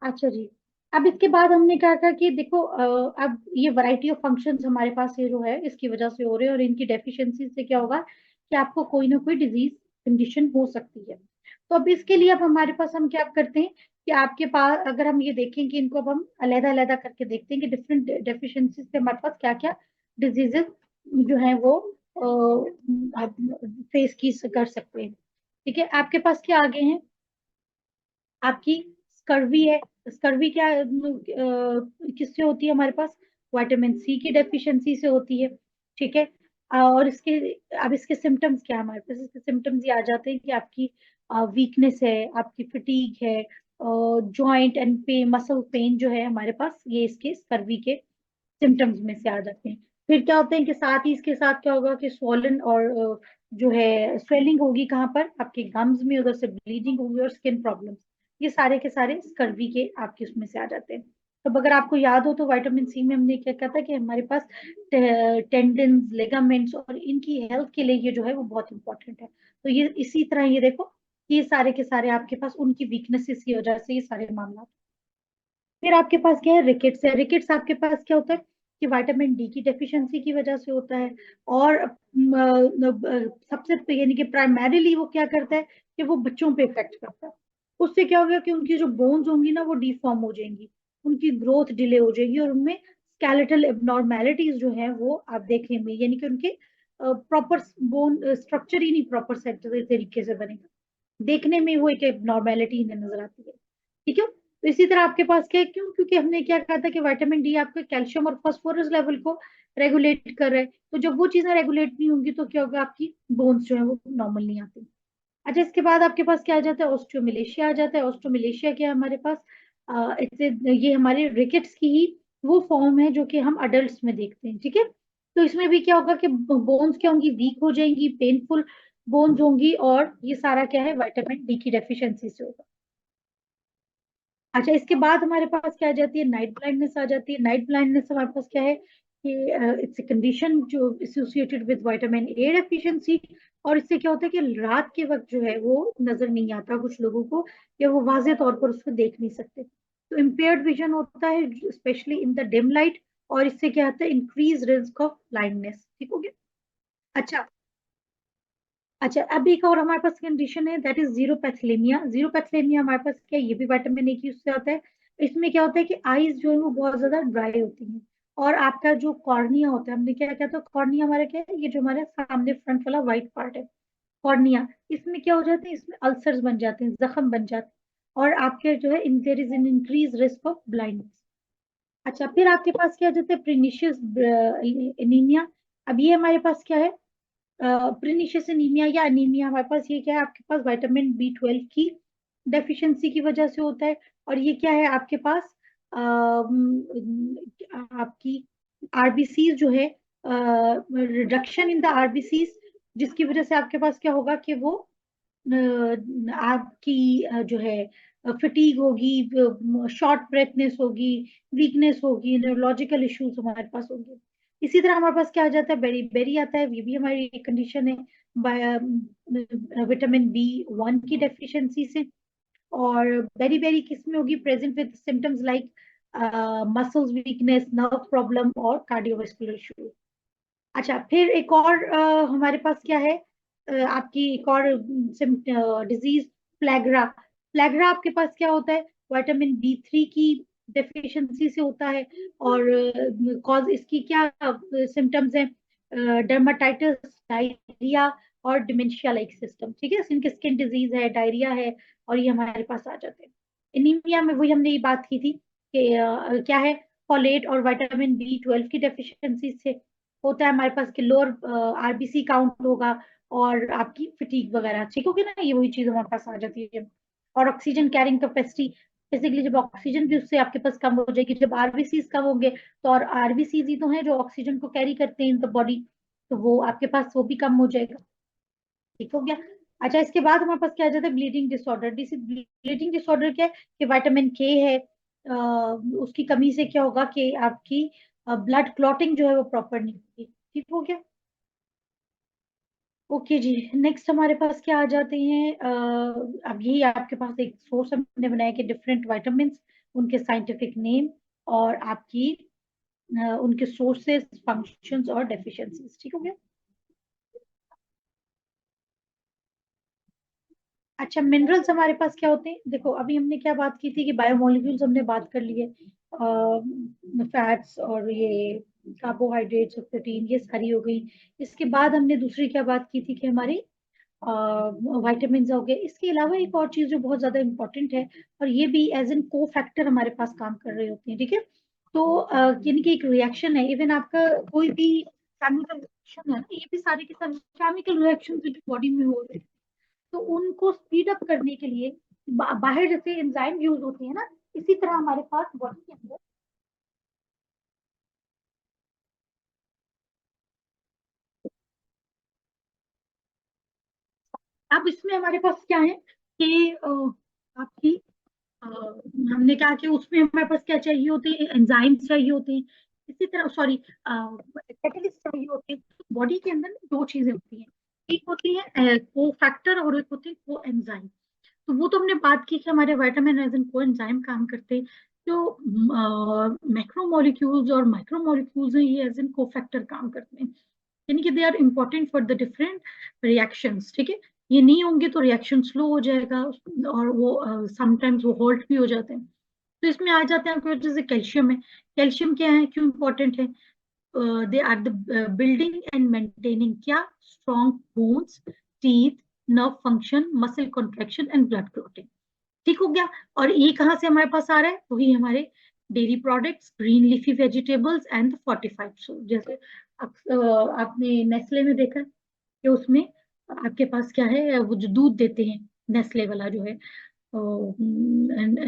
अच्छा जी। अब इसके बाद हमने क्या कहा कि देखो अब ये वैरायटी ऑफ फंक्शंस हमारे पास ये जो है इसकी वजह से हो रहे हैं, और इनकी डेफिशिएंसी से क्या होगा कि आपको कोई ना कोई डिजीज कंडीशन हो सकती है। तो अब इसके लिए अब हमारे पास हम क्या करते हैं कि आपके पास अगर हम ये देखें कि इनको अब हम अलग अलग करके देखते हैं कि डिफरेंट डेफिशिएंसी से हमारे पास क्या क्या डिजीजेस जो है वो आप फेस की कर सकते हैं। ठीक है, आपके पास क्या आगे हैं, आपकी स्कर्वी है। स्कर्वी क्या किससे होती है हमारे पास, विटामिन सी की डेफिशिएंसी से होती है। ठीक है। और इसके, अब इसके सिम्टम्स क्या है हमारे पास, इसके सिम्टम्स ये आ जाते हैं कि आपकी वीकनेस है, आपकी फटीग है, joint and pain, muscle pain जो है हमारे पास, ये इसके स्कर्वी के सिम्टम्स में से आ जाते हैं। फिर क्या होते हैं कि साथ ही इसके साथ क्या होगा कि स्वॉलन और जो है स्वेलिंग होगी कहाँ पर, आपके गम्स में, उधर से ब्लीडिंग होगी और स्किन प्रॉब्लम्स। ये सारे के सारे स्कर्वी के आपके उसमें से आ जाते हैं। तो अगर आपको याद हो तो विटामिन सी में हमने क्या कहा था कि हमारे पास टेंडन्स, लिगामेंट्स और इनकी हेल्थ के लिए ये जो है वो बहुत इंपॉर्टेंट है। तो ये इसी तरह ये देखो, ये सारे के सारे आपके पास उनकी वीकनेसेस की वजह से ये सारे मामला। फिर आपके पास क्या है, रिकेट्स है। रिकेट्स आपके पास क्या होता है कि विटामिन डी की डेफिशिएंसी की वजह से होता है। और सबसे यानी कि प्राइमरीली वो क्या करता है कि वो बच्चों पे इफेक्ट करता है। उससे क्या होगा कि उनकी जो बोन्स होंगी ना वो डिफॉर्म हो जाएंगी, उनकी ग्रोथ डिले हो जाएगी, और उनमें स्केलेटल एबनॉर्मेलिटीज जो है वो आप देखेंगे, यानी कि उनके प्रॉपर बोन स्ट्रक्चर ही नहीं प्रॉपर सेट तरीके से बनेगा, देखने में वो एक एबनॉर्मेलिटी नजर आती है। ठीक है, तो इसी तरह आपके पास क्या है, क्यों, क्योंकि हमने क्या कहा था कि विटामिन डी आपके कैल्शियम और फास्फोरस लेवल को रेगुलेट कर रहा है। तो जब वो चीजें रेगुलेट नहीं होंगी तो क्या होगा, आपकी बोन्स जो है वो नॉर्मल नहीं आती। अच्छा, इसके बाद आपके पास क्या आ जाता है, ऑस्टियोमिलेशिया आ जाता है। ऑस्टियोमिलेशिया क्या है हमारे पास, इससे ये हमारे रिकेट्स की ही वो फॉर्म है जो कि हम अडल्ट में देखते हैं। ठीक है, तो इसमें भी क्या होगा कि बोन्स क्या होंगी, वीक हो जाएंगी, पेनफुल बोन्स होंगी, और ये सारा क्या है विटामिन डी की डेफिशिएंसी से होगा। अच्छा, इसके बाद हमारे पास क्या आ जाती है, नाइट ब्लाइंडनेस आ जाती है। नाइट ब्लाइंडनेस हमारे पास क्या है कि इट्स ए कंडीशन जो associated with vitamin A deficiency. और इससे क्या होता है कि रात के वक्त जो है वो नजर नहीं आता कुछ लोगों को, या वो वाजे तौर पर उसको देख नहीं सकते। तो इम्पेयर्ड विजन होता है specially in the dim light, और इससे क्या होता है, इंक्रीज रिस्क ऑफ ब्लाइंडनेस। ठीक हो गया। अच्छा, अच्छा, अब एक और हमारे पास कंडीशन है, दैट इज जीरोपैथलेमिया। जीरोपैथलेमिया हमारे पास क्या है, ये भी विटामिन ए की उससे आता है। इसमें क्या होता है कि आईज जो है वो बहुत ज्यादा ड्राई होती हैं, और आपका जो कॉर्निया होता है, हमने क्या कहता है कॉर्निया, हमारा क्या है, ये जो हमारे सामने फ्रंट वाला व्हाइट पार्ट है कॉर्निया, इसमें क्या हो जाते हैं, इसमें अल्सर्स बन जाते हैं, जख्म बन जाते हैं, और आपके जो है there is an increase risk of blindness. अच्छा, फिर आपके पास क्या जाता है, प्रीनिशियस एनीमिया। अब ये हमारे पास क्या है, प्रीनिशियस एनीमिया या अनीमिया, हमारे पास ये क्या है, आपके पास विटामिन बी 12 की डेफिशिएंसी की वजह से होता है। और ये क्या है आपके पास, आपकी आरबीसी जो है, रिडक्शन इन द आरबीसी, जिसकी वजह से आपके पास क्या होगा कि वो आपकी जो है फिटीग होगी, शॉर्ट ब्रेथनेस होगी, वीकनेस होगी, न्यूरोलॉजिकल इश्यूज हमारे पास होंगे। इसी तरह हमारे पास क्या आ जाता है, बेरी बेरी आता है, ये भी हमारी एक कंडीशन है विटामिन बी 1 की डेफिशिएंसी से। और बेरी बेरी किस में होगी, present with symptoms like muscles weakness, nerve problem और कार्डियोवास्कुलर इशू। अच्छा, फिर एक और हमारे पास क्या है, आपकी एक और डिजीज, प्लेग्रा। प्लेग्रा आपके पास क्या होता है, विटामिन बी 3 की डेफिशिएंसी से होता है। और कॉज इसकी क्या सिम्टम्स हैं, डर्माटाइटिस, डायरिया और डिमेंशिया लाइक सिस्टम। ठीक है, इनके स्किन डिजीज है, डायरिया है, और ये हमारे पास आ जाते हैं। एनीमिया में वही हमने ये बात की थी कि क्या है, फॉलेट और विटामिन बी 12 की डेफिशिएंसी से होता है हमारे पास कि लोअर आरबीसी काउंट होगा, और आपकी फिटीक वगैरह। ठीक होगी ना, ये वही चीज हमारे पास आ जाती है। और ऑक्सीजन कैरिंग कैपेसिटी, बेसिकली जब ऑक्सीजन भी उससे आपके पास कम हो जाएगी, जब आरबीसी कम होंगे, तो और आरबीसी ही तो है जो ऑक्सीजन को कैरी करते हैं इन द बॉडी, तो वो आपके पास वो भी कम हो जाएगा। ठीक हो गया। अच्छा, इसके बाद हमारे पास क्या आ जाता है, ब्लीडिंग डिसऑर्डर। ब्लीडिंग डिसऑर्डर क्या है कि विटामिन के है, उसकी कमी से क्या होगा कि आपकी ब्लड क्लॉटिंग जो है वो प्रॉपर नहीं होगी। ठीक हो गया। ओके जी, नेक्स्ट हमारे पास क्या आ जाते हैं, अब यही आपके पास एक सोर्स हमने बनाया कि डिफरेंट विटामिन, उनके साइंटिफिक नेम, और आपकी उनके सोर्सेस, फंक्शंस और डेफिशिएंसीज। ठीक हो गया। अच्छा, मिनरल्स हमारे पास क्या होते हैं, देखो अभी हमने क्या बात की थी कि बायोमोलिक्यूल्स हमने बात कर लिए, फैट्स और ये कार्बोहाइड्रेट्स और प्रोटीन, ये सारी हो गई। इसके बाद हमने दूसरी क्या बात की थी कि हमारी वाइटामिन हो गए। इसके अलावा एक और चीज जो बहुत ज्यादा इंपॉर्टेंट है, और ये भी एज एन को फैक्टर हमारे पास काम कर रहे होते हैं। ठीक है, तो यानी कि एक रिएक्शन है, इवन आपका कोई भी केमिकल रिएक्शन है ना, ये भी सारे के सारे केमिकल रिएक्शन जो बॉडी में हो रहे हैं, तो उनको स्पीड अप करने के लिए बाहर जैसे एंजाइम यूज होते हैं ना, इसी तरह हमारे पास बॉडी के अंदर। अब इसमें हमारे पास क्या है कि आपकी हमने कहा कि उसमें हमारे पास क्या चाहिए होते हैं, एंजाइम्स चाहिए होते हैं, इसी तरह सॉरी कैटलिस्ट चाहिए होते हैं। बॉडी के अंदर दो चीजें होती हैं, एक होती है को फैक्टर और एक होती है को एंजाइम। तो वो तो हमने बात की कि हमारे विटामिन एज को एंजाइम काम करते हैं। जो मैक्रोमोलिक्यूल्स और माइक्रोमोलिक्यूल्स हैं ये एज इन कोफैक्टर काम करते हैं, यानी कि they are important for the different reactions. ठीक है, ये नहीं होंगे तो रिएक्शन स्लो हो जाएगा और वो समटाइम्स वो हॉल्ट भी हो जाते हैं। तो इसमें आ जाते हैं आपके पास जैसे कैल्शियम है। कैल्शियम क्या है, क्यों इंपॉर्टेंट है? They are the building and maintaining क्या, strong bones, teeth, nerve function, muscle contraction and blood clotting. ठीक हो गया। और ये कहाँ से हमारे पास आ रहा है? वही हमारे dairy products, green leafy vegetables and fortified food. जैसे आपने नेस्ले में देखा कि उसमें आपके पास क्या है, वो जो दूध देते हैं नेस्ले वाला जो है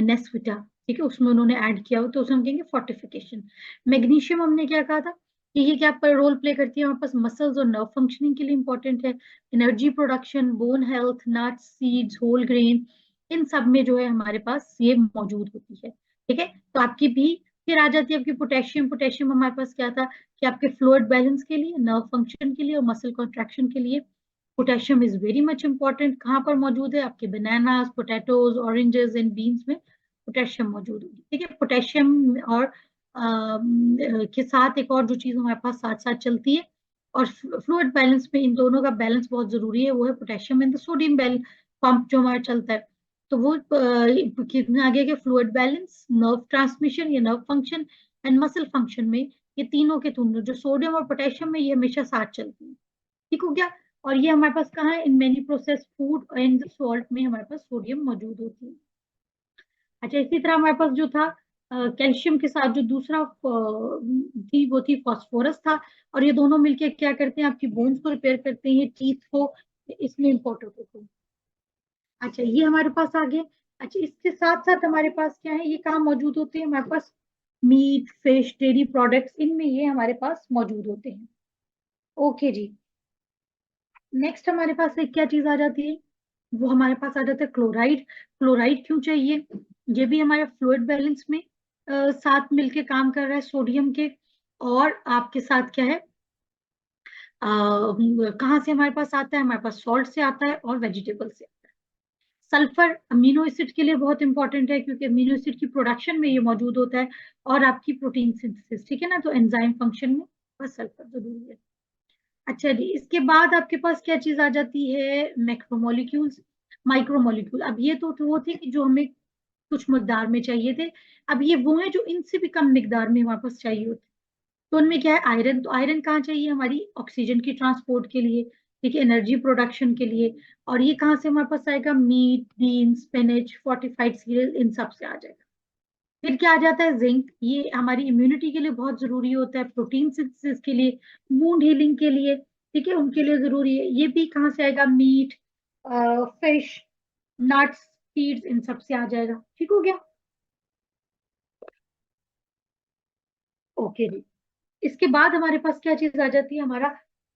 नेस्विटा, ठीक है, उसमें उन्होंने ऐड किया हो तो उसे हम कहेंगे फोर्टिफिकेशन। मैग्नीशियम हमने क्या कहा था कि ये क्या पर रोल प्ले करती है हमारे पास, मसल्स और नर्व फंक्शनिंग के लिए इंपॉर्टेंट है, energy production, bone health, nuts, seeds, whole grain, इन सब में जो है हमारे पास ये मौजूद होती है। ठीक है, तो आपकी भी फिर आ जाती है आपकी पोटेशियम। पोटेशियम हमारे पास क्या था कि आपके फ्लूइड बैलेंस के लिए, नर्व फंक्शन के लिए और मसल कॉन्ट्रैक्शन के लिए potassium is very much important. कहाँ पर मौजूद है? आपके bananas, potatoes, oranges and beans में पोटेशियम मौजूद होगी। ठीक है, पोटेशियम और के साथ एक और जो चीज हमारे पास साथ साथ चलती है और फ्लूइड बैलेंस में इन दोनों का बैलेंस बहुत जरूरी है, वो है potassium and the sodium balance pump जो हमारा चलता है। तो वो कितने आगे के फ्लूइड बैलेंस, नर्व ट्रांसमिशन या nerve function and muscle function में, ये तीनों के तीनों जो सोडियम और पोटेशियम में ये हमेशा साथ चलती है। ठीक हो गया। और ये हमारे पास कहाँ है? In many process food and salt में हमारे पास सोडियम मौजूद होती है। अच्छा, इसी तरह हमारे पास जो था कैल्शियम के साथ जो दूसरा थी वो थी फास्फोरस था। और ये दोनों मिलके क्या करते हैं? आपकी बोन्स को रिपेयर करते हैं, टीथ को, इसमें इंपॉर्टेंट होते हैं। अच्छा, ये हमारे पास आ गया। अच्छा, इसके साथ साथ हमारे पास क्या है, ये कहाँ मौजूद होते हैं हमारे पास? मीट, फिश, डेयरी प्रोडक्ट्स, इनमें ये हमारे पास मौजूद होते हैं। ओके जी। नेक्स्ट हमारे पास एक क्या चीज आ जाती है, वो हमारे पास आ जाता है क्लोराइड। क्लोराइड क्यों चाहिए? ये भी हमारे फ्लूइड बैलेंस में साथ मिलके काम कर रहा है सोडियम के। और आपके साथ क्या है, कहाँ से हमारे पास आता है? हमारे पास सॉल्ट से आता है और वेजिटेबल से। सल्फर अमीनो एसिड के लिए बहुत इंपॉर्टेंट है क्योंकि अमीनो एसिड की प्रोडक्शन में ये मौजूद होता है और आपकी प्रोटीन सिंथेसिस। ठीक है ना, तो एंजाइम फंक्शन में बस सल्फर जरूरी है। अच्छा जी, इसके बाद आपके पास क्या चीज आ जाती है? Macromolecules, micromolecule. अब ये तो वो थे कि जो हमें कुछ मकदार में चाहिए थे। अब ये वो है जो इनसे भी कम मिकदार में हमारे पास चाहिए होते। तो उनमें क्या है? आयरन। तो आयरन कहाँ चाहिए? हमारी ऑक्सीजन की ट्रांसपोर्ट के लिए, ठीक है, एनर्जी प्रोडक्शन के लिए। और ये कहाँ से हमारे पास आएगा? Meat, beans, spinach, fortified cereal, इन सब से आ जाएगा। फिर क्या आ जाता है? जिंक। ये हमारी इम्यूनिटी के लिए बहुत जरूरी होता है, प्रोटीन सिंथेसिस के लिए, वूंड हीलिंग के लिए, ठीक है, उनके लिए जरूरी है। ये भी कहाँ से आएगा? मीट, फिश, नट्स, सीड्स, इन सब से आ जाएगा। ठीक हो गया। ओके जी। इसके बाद हमारे पास क्या चीज आ जाती है? हमारा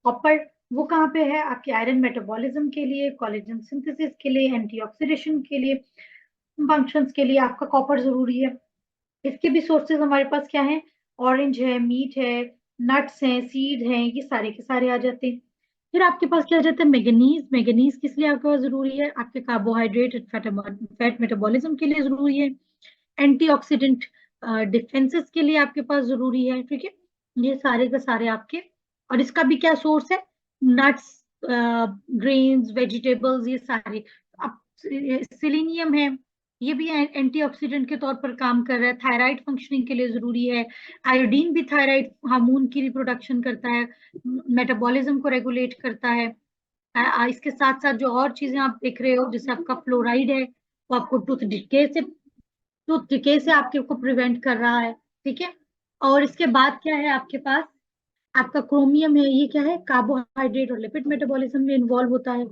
कॉपर। वो कहाँ पे है? आपके आयरन मेटाबॉलिज्म के लिए, कोलेजन सिंथेसिस के लिए, एंटीऑक्सीडेशन के लिए, फंक्शंस के लिए आपका कॉपर जरूरी है। इसके भी सोर्सेज हमारे पास क्या है? ऑरेंज है, मीट है, नट्स हैं, सीड हैं, ये सारे के सारे आ जाते हैं। फिर आपके पास क्या आ जाता है? मैग्नीज। मैग्नीज किस लिए आपके पास जरूरी है? आपके कार्बोहाइड्रेट, फैट मेटाबॉलिज्म के लिए जरूरी है, एंटीऑक्सीडेंट डिफेंसेस के लिए आपके पास जरूरी है। ठीक है, ये सारे के सारे आपके। और इसका भी क्या सोर्स है? नट्स, ग्रेन्स, वेजिटेबल्स, ये सारे। अब सिलीनियम है, ये भी एंटीऑक्सीडेंट के तौर पर काम कर रहा है, थायराइड फंक्शनिंग के लिए जरूरी है। आयोडीन भी थायराइड हार्मोन की रिप्रोडक्शन करता है, मेटाबॉलिज्म को रेगुलेट करता है। इसके साथ साथ जो और चीजें आप देख रहे हो, जैसे आपका फ्लोराइड है, वो आपको टूथ डिके से आपके को प्रिवेंट कर रहा है। ठीक है। और इसके बाद क्या है आपके पास? आपका क्रोमियम है, ये क्या है? कार्बोहाइड्रेट और लिपिड मेटाबॉलिज्म में इन्वॉल्व होता है।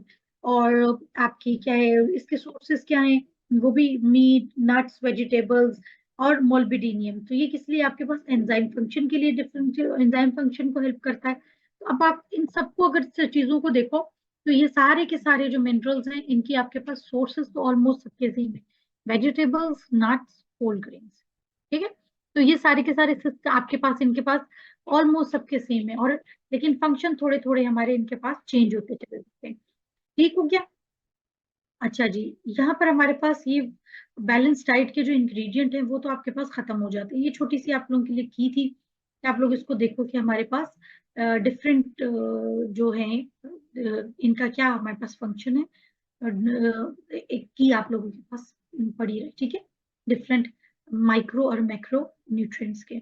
और आपकी क्या है, इसके सोर्सेस क्या है? वो भी मीट, नट्स, वेजिटेबल्स और मोल्बिडिनियम। तो ये किस लिए? आपके पास एंजाइम फंक्शन के लिए, डिफरेंट एंजाइम फंक्शन को हेल्प करता है। तो अब आप इन सबको अगर चीजों को देखो तो ये सारे के सारे जो मिनरल्स हैं इनकी आपके पास सोर्सेस तो ऑलमोस्ट सबके सेम है। Vegetables, nuts, whole grains. ठीक है, तो ये सारे के सारे आपके पास, इनके पास ऑलमोस्ट सबके सेम है, और लेकिन फंक्शन थोड़े थोड़े हमारे इनके पास चेंज होते चले जाते हैं। ठीक हो गया। अच्छा जी, यहाँ पर हमारे पास ये बैलेंस डाइट के जो इंग्रेडिएंट हैं वो तो आपके पास खत्म हो जाते हैं। ये छोटी सी आप लोगों के लिए की थी कि आप लोग इसको देखो कि हमारे पास डिफरेंट जो है इनका क्या हमारे पास फंक्शन है। एक की आप लोगों के पास पड़ी है, ठीक है, डिफरेंट माइक्रो और मैक्रो न्यूट्रिएंट्स के।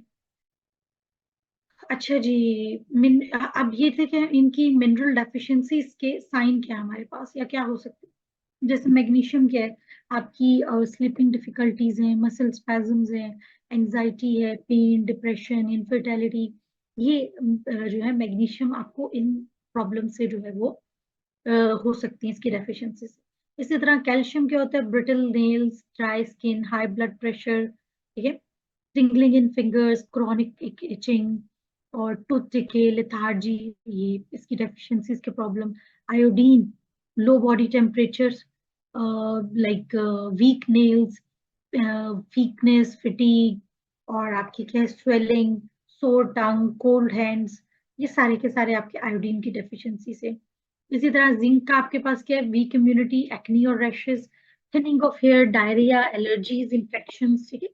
अच्छा जी, अब ये थे कि इनकी मिनरल डेफिशिएंसीज के साइन क्या है हमारे पास, या क्या हो सकते हैं। जैसे मैग्नीशियम क्या है, आपकी स्लीपिंग डिफिकल्टीज हैं, मसल स्पैज्म्स हैं, एंजाइटी है, पेन, डिप्रेशन, इनफर्टिलिटी, ये जो है मैग्नीशियम आपको इन प्रॉब्लम से जो है वो अ, हो सकती है इसकी डेफिशिएंसी से। इसी तरह कैल्शियम क्या होता है, brittle nails, dry skin, high blood pressure, ठीक है, tingling in fingers, chronic itching और टूथ डिके, लेथार्जी, ये इसकी डेफिशिएंसीज के problem. Iodine, low body temperatures, like weak nails, weakness, fatigue, और आपकी क्या स्वेलिंग, सोर टंग, कोल्ड हैंड्स, ये सारे के सारे आपके आयोडीन की डेफिशिएंसी से। इसी तरह जिंक का आपके पास क्या है, वीक इम्यूनिटी, एक्नी और rashes, thinning of hair, diarrhoea, allergies, infection. ठीक है,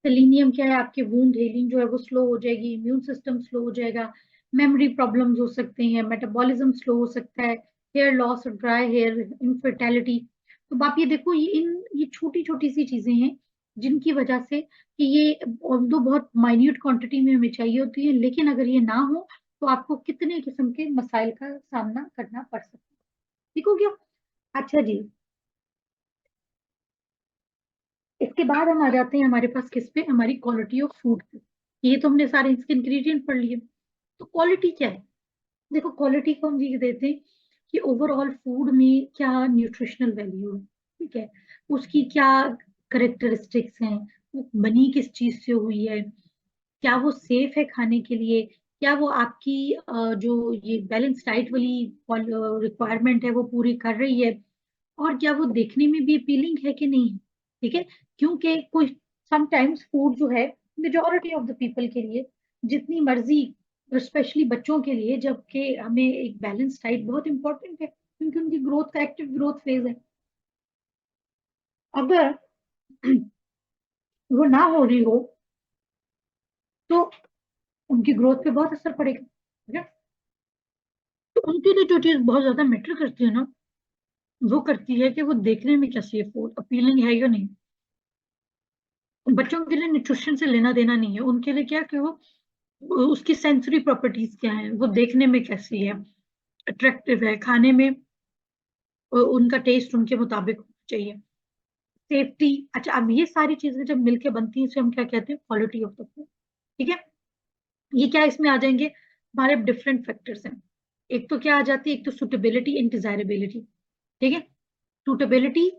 सेलेनियम क्या है, आपके वुंड हीलिंग जो है वो स्लो हो जाएगी, इम्यून सिस्टम स्लो हो जाएगा, मेमोरी प्रॉब्लम्स हो सकते हैं, मेटाबॉलिज्म स्लो हो सकता है, हेयर लॉस और ड्राई हेयर, इनफर्टिलिटी। तो आप ये देखो, ये छोटी छोटी सी चीजें हैं जिनकी वजह से कि ये दो बहुत माइन्यूट क्वांटिटी में हमें चाहिए होती है, लेकिन अगर ये ना हो तो आपको कितने किस्म के मसाइल का सामना करना पड़ सकता है। ठीक हो गया। अच्छा जी, इसके बाद हम आ जाते हैं हमारे पास किस पे, हमारी क्वालिटी ऑफ फूड पे। ये तो हमने सारे इसके इंग्रेडिएंट पढ़ लिए, तो क्वालिटी क्या है। देखो, क्वालिटी को हम ये देते हैं कि ओवरऑल फूड में क्या न्यूट्रिशनल वैल्यू है, ठीक है, उसकी क्या करेक्टरिस्टिक्स हैं, वो बनी किस चीज से हुई है, क्या वो सेफ है खाने के लिए, क्या वो आपकी जो ये बैलेंस डाइट वाली रिक्वायरमेंट है वो पूरी कर रही है, और क्या वो देखने में भी अपीलिंग है कि नहीं। ठीक है, क्योंकि कुछ समटाइम्स फूड जो है मेजोरिटी ऑफ द पीपल के लिए जितनी मर्जी, स्पेशली बच्चों के लिए, जबकि हमें एक बैलेंस डाइट बहुत इंपॉर्टेंट है क्योंकि उनकी ग्रोथ का एक्टिव ग्रोथ फेज है। अगर वो ना हो रही हो तो उनकी ग्रोथ पे बहुत असर पड़ेगा, ठीक है। तो उनके लिए जो चीज बहुत ज्यादा मैटर करती है ना, वो करती है कि वो देखने में कैसी है, फूड अपीलिंग है या नहीं। बच्चों के लिए न्यूट्रिशन से लेना देना नहीं है, उनके लिए क्या कि वो उसकी सेंसरी प्रॉपर्टीज क्या है, वो देखने में कैसी है, अट्रैक्टिव है, खाने में उनका टेस्ट उनके मुताबिक होना चाहिए, सेफ्टी। अच्छा, अब ये सारी चीजें जब मिलके बनती हैं इसे हम क्या कहते हैं, क्वालिटी ऑफ द फूड। ठीक है, ये क्या इसमें आ जाएंगे, हमारे डिफरेंट फैक्टर्स हैं। एक तो क्या आ जाती है, एक तो सुटेबिलिटी एंड डिजायरेबिलिटी। ठीक है, सुटेबिलिटी,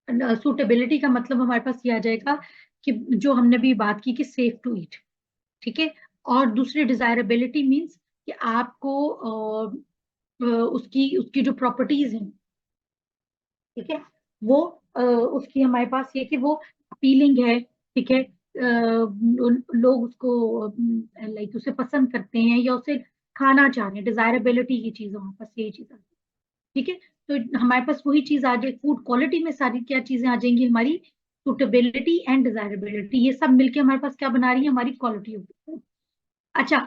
सूटेबिलिटी का मतलब हमारे पास ये आ जाएगा कि जो हमने भी बात की कि सेफ टू ईट, ठीक है। और दूसरी डिजायरेबिलिटी मींस कि आपको उसकी उसकी जो प्रॉपर्टीज हैं, ठीक है, वो उसकी हमारे पास ये कि वो अपीलिंग है, ठीक है, लोग उसको लाइक उसे पसंद करते हैं या उसे खाना चाह रहे हैं, डिजायरेबिलिटी की चीज हमारे पास यही चीज आती है। ठीक है, तो हमारे पास वही चीज आ जाए, फूड क्वालिटी में सारी क्या चीजें आ जाएंगी, हमारी सुटेबिलिटी एंड डिजायरेबिलिटी, ये सब मिलके हमारे पास क्या बना रही है, हमारी क्वालिटी ऑफ फूड। अच्छा,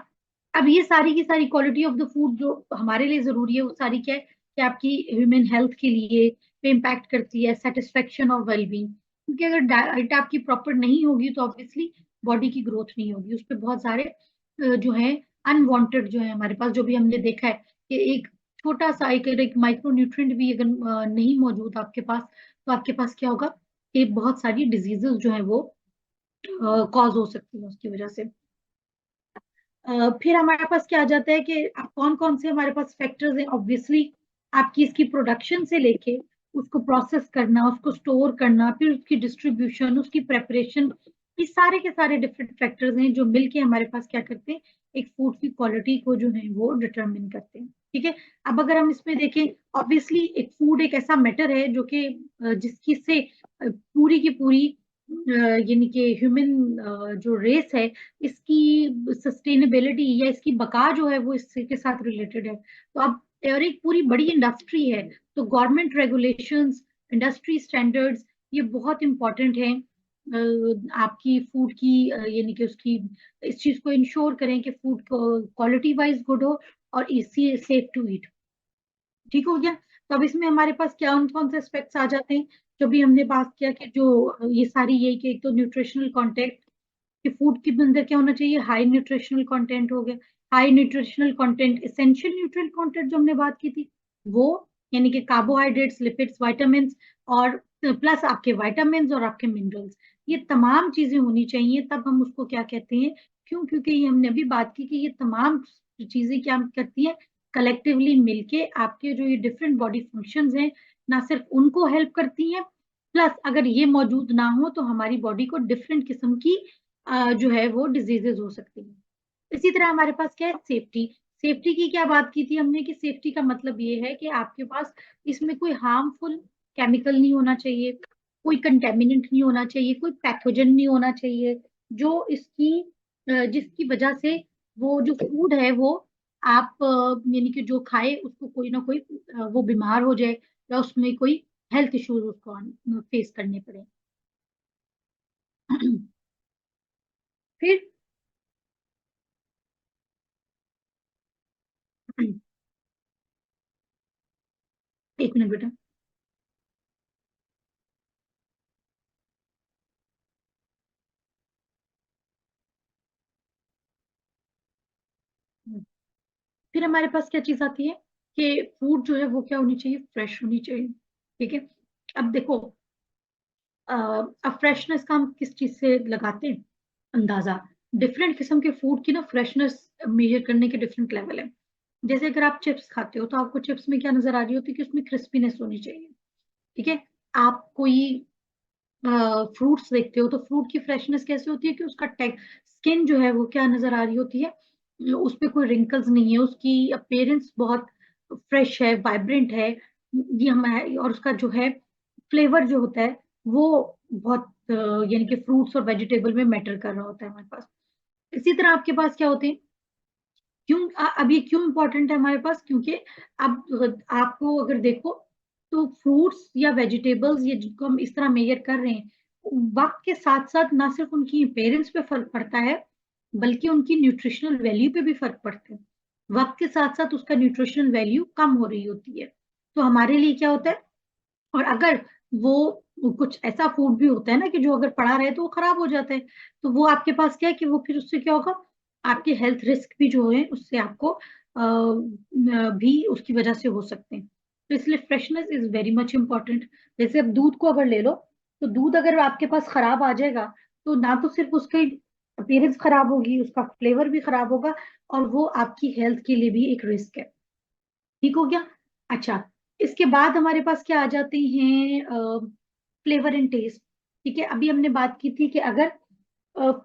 अब ये सारी की सारी क्वालिटी ऑफ द फूड जो हमारे लिए जरूरी है वो सारी क्या है कि आपकी ह्यूमन हेल्थ के लिए पे इम्पैक्ट करती है, सेटिस्फेक्शन और वेलबींग। क्योंकि अगर डाइट आपकी प्रॉपर नहीं होगी तो ऑब्वियसली बॉडी की ग्रोथ नहीं होगी, उस पर बहुत सारे जो है अनवांटेड जो है हमारे पास, जो भी हमने देखा है कि एक छोटा सा एक माइक्रो न्यूट्रिएंट भी अगर नहीं मौजूद आपके पास, तो आपके पास क्या होगा कि बहुत सारी डिजीजेस जो है वो कॉज हो सकती है उसकी वजह से। फिर हमारे पास क्या आ जाता है कि कौन कौन से हमारे पास फैक्टर्स हैं, ऑब्वियसली आपकी इसकी प्रोडक्शन से लेके उसको प्रोसेस करना, उसको स्टोर करना, फिर उसकी डिस्ट्रीब्यूशन, उसकी प्रेपरेशन, ये सारे के सारे डिफरेंट फैक्टर्स हैं जो मिलके हमारे पास क्या करते हैं, एक फूड की क्वालिटी को जो है वो डिटरमिन करते हैं। ठीक है, अब अगर हम इसमें देखें, ऑब्वियसली एक फूड एक ऐसा मैटर है जो कि जिसकी से पूरी की पूरी यानी कि ह्यूमन जो रेस है, इसकी सस्टेनेबिलिटी या इसकी बका जो है वो इससे के साथ रिलेटेड है। तो अब और एक पूरी बड़ी इंडस्ट्री है, तो गवर्नमेंट रेगुलेशंस, इंडस्ट्री स्टैंडर्ड्स, ये बहुत इंपॉर्टेंट है आपकी फूड की यानी कि उसकी इस चीज को इंश्योर करें कि फूड क्वालिटी वाइज गुड हो और इसी सेफ टू ईट। ठीक हो गया। तो अब इसमें हमारे पास क्या कौन कौन से एस्पेक्ट्स आ जाते हैं, जो भी हमने बात किया कि जो ये सारी यही कि एक तो न्यूट्रिशनल कंटेंट, कि फूड के अंदर क्या होना चाहिए, हाई न्यूट्रिशनल कंटेंट हो गया। High nutritional content, essential nutrient content जो हमने बात की थी वो, यानी कि कार्बोहाइड्रेट्स, लिपिड्स, विटामिन, और प्लस आपके विटामिन और आपके मिनरल्स, ये तमाम चीजें होनी चाहिए, तब हम उसको क्या कहते हैं। क्यों? क्योंकि ये हमने अभी बात की कि ये तमाम चीजें क्या करती हैं, कलेक्टिवली मिलके आपके जो ये डिफरेंट बॉडी फंक्शंस हैं, ना सिर्फ उनको हेल्प करती हैं, प्लस अगर ये मौजूद ना हो तो हमारी बॉडी को डिफरेंट किस्म की जो है वो डिजीजेज हो सकती है। इसी तरह हमारे पास क्या है, सेफ्टी। सेफ्टी की क्या बात की थी हमने, कि सेफ्टी का मतलब ये है कि आपके पास इसमें कोई हार्मफुल केमिकल नहीं होना चाहिए, कोई कंटेमिनेंट नहीं होना चाहिए, कोई पैथोजन नहीं होना चाहिए, जो इसकी जिसकी वजह से वो जो फूड है वो आप यानी कि जो खाए उसको कोई ना कोई वो बीमार हो जाए, या उसमें कोई हेल्थ इश्यूज उसको फेस करने पड़े। फिर एक मिनट बेटा। फिर हमारे पास क्या चीज आती है, कि फूड जो है वो क्या होनी चाहिए, फ्रेश होनी चाहिए। ठीक है। अब देखो, अब फ्रेशनेस का हम किस चीज से लगाते हैं अंदाजा, डिफरेंट किस्म के फूड की ना फ्रेशनेस मेजर करने के डिफरेंट लेवल है। जैसे अगर आप चिप्स खाते हो तो आपको चिप्स में क्या नजर आ रही होती है, कि उसमें क्रिस्पीनेस होनी चाहिए। ठीक है। आप कोई फ्रूट्स देखते हो तो फ्रूट की फ्रेशनेस कैसे होती है, कि उसका टेक स्किन जो है वो क्या नजर आ रही होती है, उस पे कोई रिंकल्स नहीं है, उसकी अपीयरेंस बहुत फ्रेश है, वाइब्रेंट है। ये हमारे और उसका जो है फ्लेवर जो होता है वो बहुत यानी कि फ्रूट्स और वेजिटेबल में मैटर कर रहा होता है हमारे पास। इसी तरह आपके पास क्या होते हैं, क्यों अब ये क्यों इंपॉर्टेंट है हमारे पास, क्योंकि अब आपको अगर देखो तो फ्रूट्स या वेजिटेबल्स ये जिनको हम इस तरह मेजर कर रहे हैं, वक्त के साथ साथ ना सिर्फ उनकी अपीयरेंस पे फर्क पड़ता है, बल्कि उनकी न्यूट्रिशनल वैल्यू पे भी फर्क पड़ता है। वक्त के साथ साथ उसका न्यूट्रिशनल वैल्यू कम हो रही होती है। तो हमारे लिए क्या होता है, और अगर वो कुछ ऐसा फूड भी होता है ना कि जो अगर पड़ा रहे तो वो खराब हो जाता है, तो वो आपके पास क्या है, कि वो फिर उससे क्या होगा, आपके हेल्थ रिस्क भी जो है उससे आपको भी उसकी वजह से हो सकते हैं। तो इसलिए freshness is very much important. जैसे अब दूध को अगर ले लो, तो दूध अगर आपके पास खराब आ जाएगा, तो ना तो सिर्फ उसकी अपीयरेंस खराब होगी, उसका फ्लेवर भी खराब होगा, और वो आपकी हेल्थ के लिए भी एक रिस्क है। ठीक हो गया। अच्छा, इसके बाद हमारे पास क्या आ जाते हैं, फ्लेवर एंड टेस्ट। ठीक है। अभी हमने बात की थी कि अगर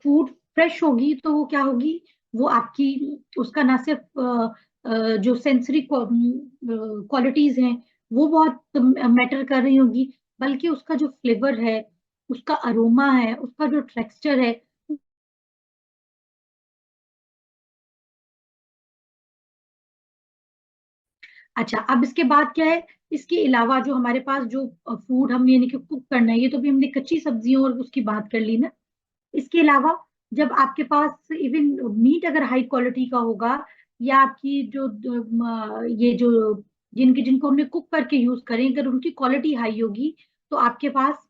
फूड फ्रेश होगी तो वो क्या होगी, वो आपकी उसका ना सिर्फ जो सेंसरी क्वालिटीज हैं वो बहुत मैटर कर रही होगी, बल्कि उसका जो फ्लेवर है, उसका अरोमा है, उसका जो टेक्सचर है। अच्छा, अब इसके बाद क्या है, इसके अलावा जो हमारे पास जो फूड हम यानी कि कुक करना है, ये तो भी हमने कच्ची सब्जियों और उसकी बात कर ली ना। इसके अलावा जब आपके पास इवन मीट अगर हाई क्वालिटी का होगा, या आपकी जो ये जो जिनको हमने कुक करके यूज करें, अगर उनकी क्वालिटी हाई होगी, तो आपके पास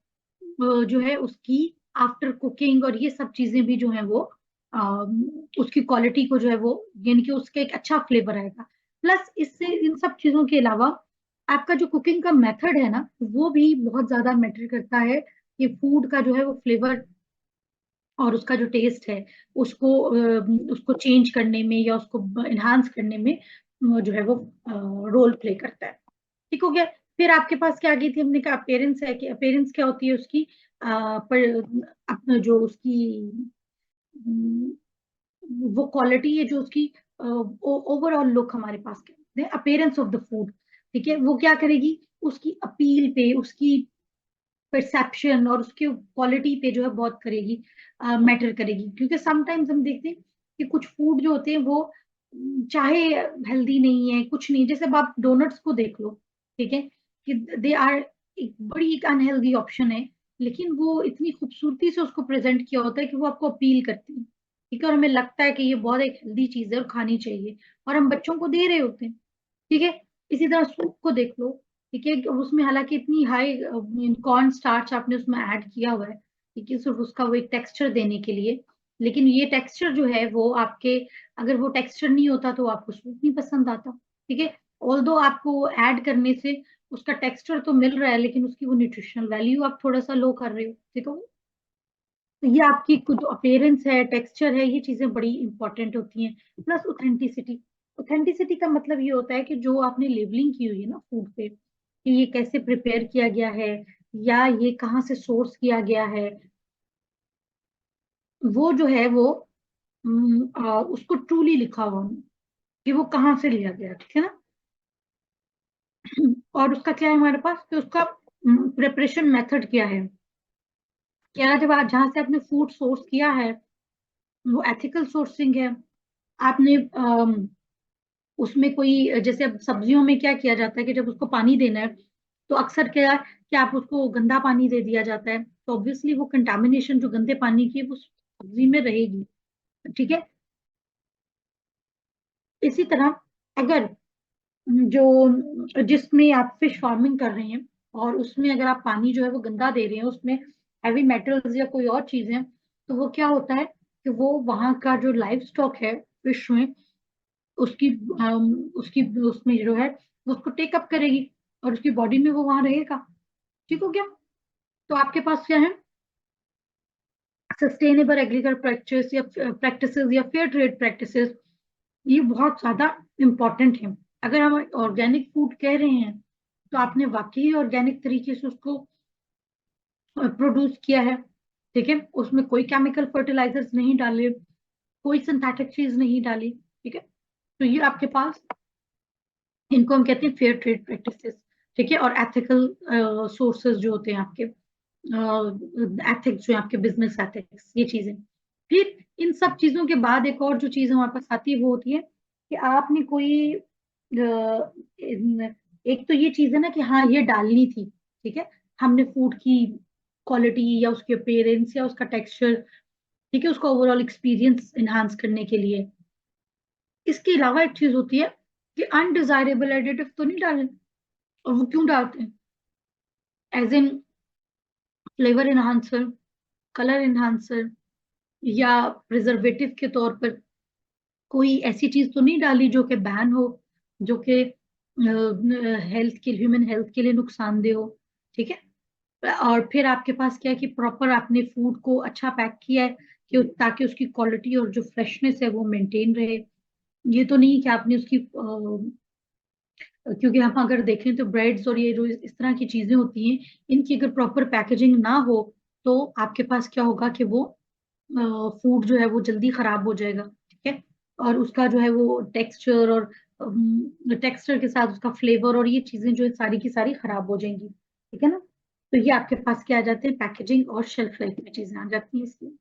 जो है उसकी आफ्टर कुकिंग और ये सब चीजें भी जो है वो उसकी क्वालिटी को जो है वो यानी कि उसका एक अच्छा फ्लेवर आएगा। प्लस इससे इन सब चीजों के अलावा आपका जो कुकिंग का मेथड है ना, वो भी बहुत ज्यादा मैटर करता है, कि फूड का जो है वो फ्लेवर और उसका जो टेस्ट है उसको चेंज करने में या उसको इन्हांस करने में जो है वो रोल प्ले करता है। ठीक हो गया। फिर आपके पास क्या आ गई थी, हमने कहा अपेरेंस है, कि अपेरेंस क्या होती है उसकी, अपना जो उसकी वो क्वालिटी है, जो उसकी ओवरऑल लुक हमारे पास क्या अपेरेंस ऑफ द फूड। ठीक है। वो क्या करेगी, उसकी अपील पे, उसकी परसेप्शन और उसकी क्वालिटी पे जो है बहुत करेगी, मैटर करेगी। क्योंकि समटाइम्स हम देखते हैं कि कुछ फूड जो होते हैं वो चाहे हेल्दी नहीं है, कुछ नहीं, जैसे अब आप डोनट्स को देख लो, ठीक है, कि दे आर एक बड़ी एक अनहेल्दी ऑप्शन है, लेकिन वो इतनी खूबसूरती से उसको प्रेजेंट किया होता है कि वो आपको अपील करती है, ठीक है, और हमें लगता है कि ये बहुत एक हेल्दी चीज है और खानी चाहिए, और हम बच्चों को दे रहे होते हैं, ठीक है। इसी तरह सूप को देख लो, ठीक है, उसमें हालांकि इतनी हाई कॉर्न स्टार्च आपने उसमें ऐड किया हुआ है, ठीक है, सिर्फ उसका वो एक टेक्सचर देने के लिए, लेकिन ये टेक्सचर जो है वो आपके, अगर वो टेक्सचर नहीं होता तो आपको सूप नहीं पसंद आता, ठीक है। ऑल्दो आपको ऐड करने से उसका टेक्सचर तो मिल रहा है, लेकिन उसकी वो न्यूट्रिशनल वैल्यू आप थोड़ा सा लो कर रहे हो, ठीक है। तो ये आपकी कुछ अपेयरेंस है, टेक्सचर है, ये चीजें बड़ी इंपॉर्टेंट होती हैं। प्लस ऑथेंटिसिटी, ऑथेंटिसिटी का मतलब ये होता है कि जो आपने लेबलिंग की हुई है ना फूड पे, कि ये कैसे प्रिपेयर किया गया है, या ये कहाँ से सोर्स किया गया है, वो जो है वो उसको ट्रूली लिखा हुआ है कि वो कहाँ से लिया गया, ठीक है ना। और उसका क्या है हमारे पास, कि उसका प्रिपरेशन मेथड क्या है, क्या जब आप जहाँ से आपने फूड सोर्स किया है वो एथिकल सोर्सिंग है। आपने उसमें कोई, जैसे अब सब्जियों में क्या किया जाता है कि जब उसको पानी देना है तो अक्सर क्या, कि आप उसको गंदा पानी दे दिया जाता है, तो ऑब्वियसली वो कंटामिनेशन जो गंदे पानी की है वो सब्जी में रहेगी, ठीक है। इसी तरह अगर जो जिसमें आप फिश फार्मिंग कर रहे हैं और उसमें अगर आप पानी जो है वो गंदा दे रहे हैं, उसमें हैवी मेटल्स या कोई और चीजें, तो वो क्या होता है कि वो वहाँ का जो लाइव स्टॉक है फिश में, उसकी उसकी उसमें जो है वो उसको टेक अप करेगी और उसकी बॉडी में वो वहां रहेगा, ठीक हो गया। तो आपके पास क्या है, सस्टेनेबल एग्रीकल्चर प्रैक्टिसेस या फेयर ट्रेड प्रैक्टिसेस, ये बहुत ज्यादा इम्पोर्टेंट है। अगर हम ऑर्गेनिक फूड कह रहे हैं तो आपने वाकई ऑर्गेनिक तरीके से उसको प्रोड्यूस किया है, ठीक है, उसमें कोई केमिकल फर्टिलाइजर्स नहीं डाले, कोई सिंथेटिक चीज नहीं डाली, ठीक है। तो ये आपके पास, इनको हम कहते हैं फेयर ट्रेड प्रैक्टिसेस, ठीक है, और एथिकल सोर्सेज जो होते हैं आपके, एथिक्स जो है आपके बिजनेस एथिक्स, ये चीजें। फिर इन सब चीजों के बाद एक और जो चीज हमारे पास आती है वो होती है कि आपने कोई एक तो ये चीज है ना कि हाँ ये डालनी थी, ठीक है, हमने फूड की क्वालिटी या उसके अपेयरेंस या उसका टेक्सचर, ठीक है, उसका ओवरऑल एक्सपीरियंस एनहांस करने के लिए। इसके अलावा एक चीज होती है कि अनडिजायरेबल एडिटिव तो नहीं डालें, और वो क्यों डालते हैं, as in flavour enhancer, colour enhancer, या प्रिजर्वेटिव के तौर पर कोई ऐसी चीज तो नहीं डाली जो कि बैन हो, जो कि हेल्थ के, ह्यूमन हेल्थ के लिए नुकसानदेह हो, ठीक है। और फिर आपके पास क्या है कि प्रॉपर आपने फूड को अच्छा पैक किया है कि ताकि उसकी क्वालिटी और जो फ्रेशनेस है वो मेंटेन रहे। ये तो नहीं कि आपने उसकी क्योंकि हम अगर देखें तो ब्रेड्स और ये जो इस तरह की चीजें होती हैं, इनकी अगर प्रॉपर पैकेजिंग ना हो तो आपके पास क्या होगा कि वो फूड जो है वो जल्दी खराब हो जाएगा, ठीक है, और उसका जो है वो टेक्सचर और टेक्सचर के साथ उसका फ्लेवर और ये चीजें जो है सारी की सारी खराब हो जाएंगी, ठीक है ना। तो ये आपके पास क्या आ जाते हैं, पैकेजिंग और शेल्फ लाइफ में चीजें आ जाती हैं इसलिए।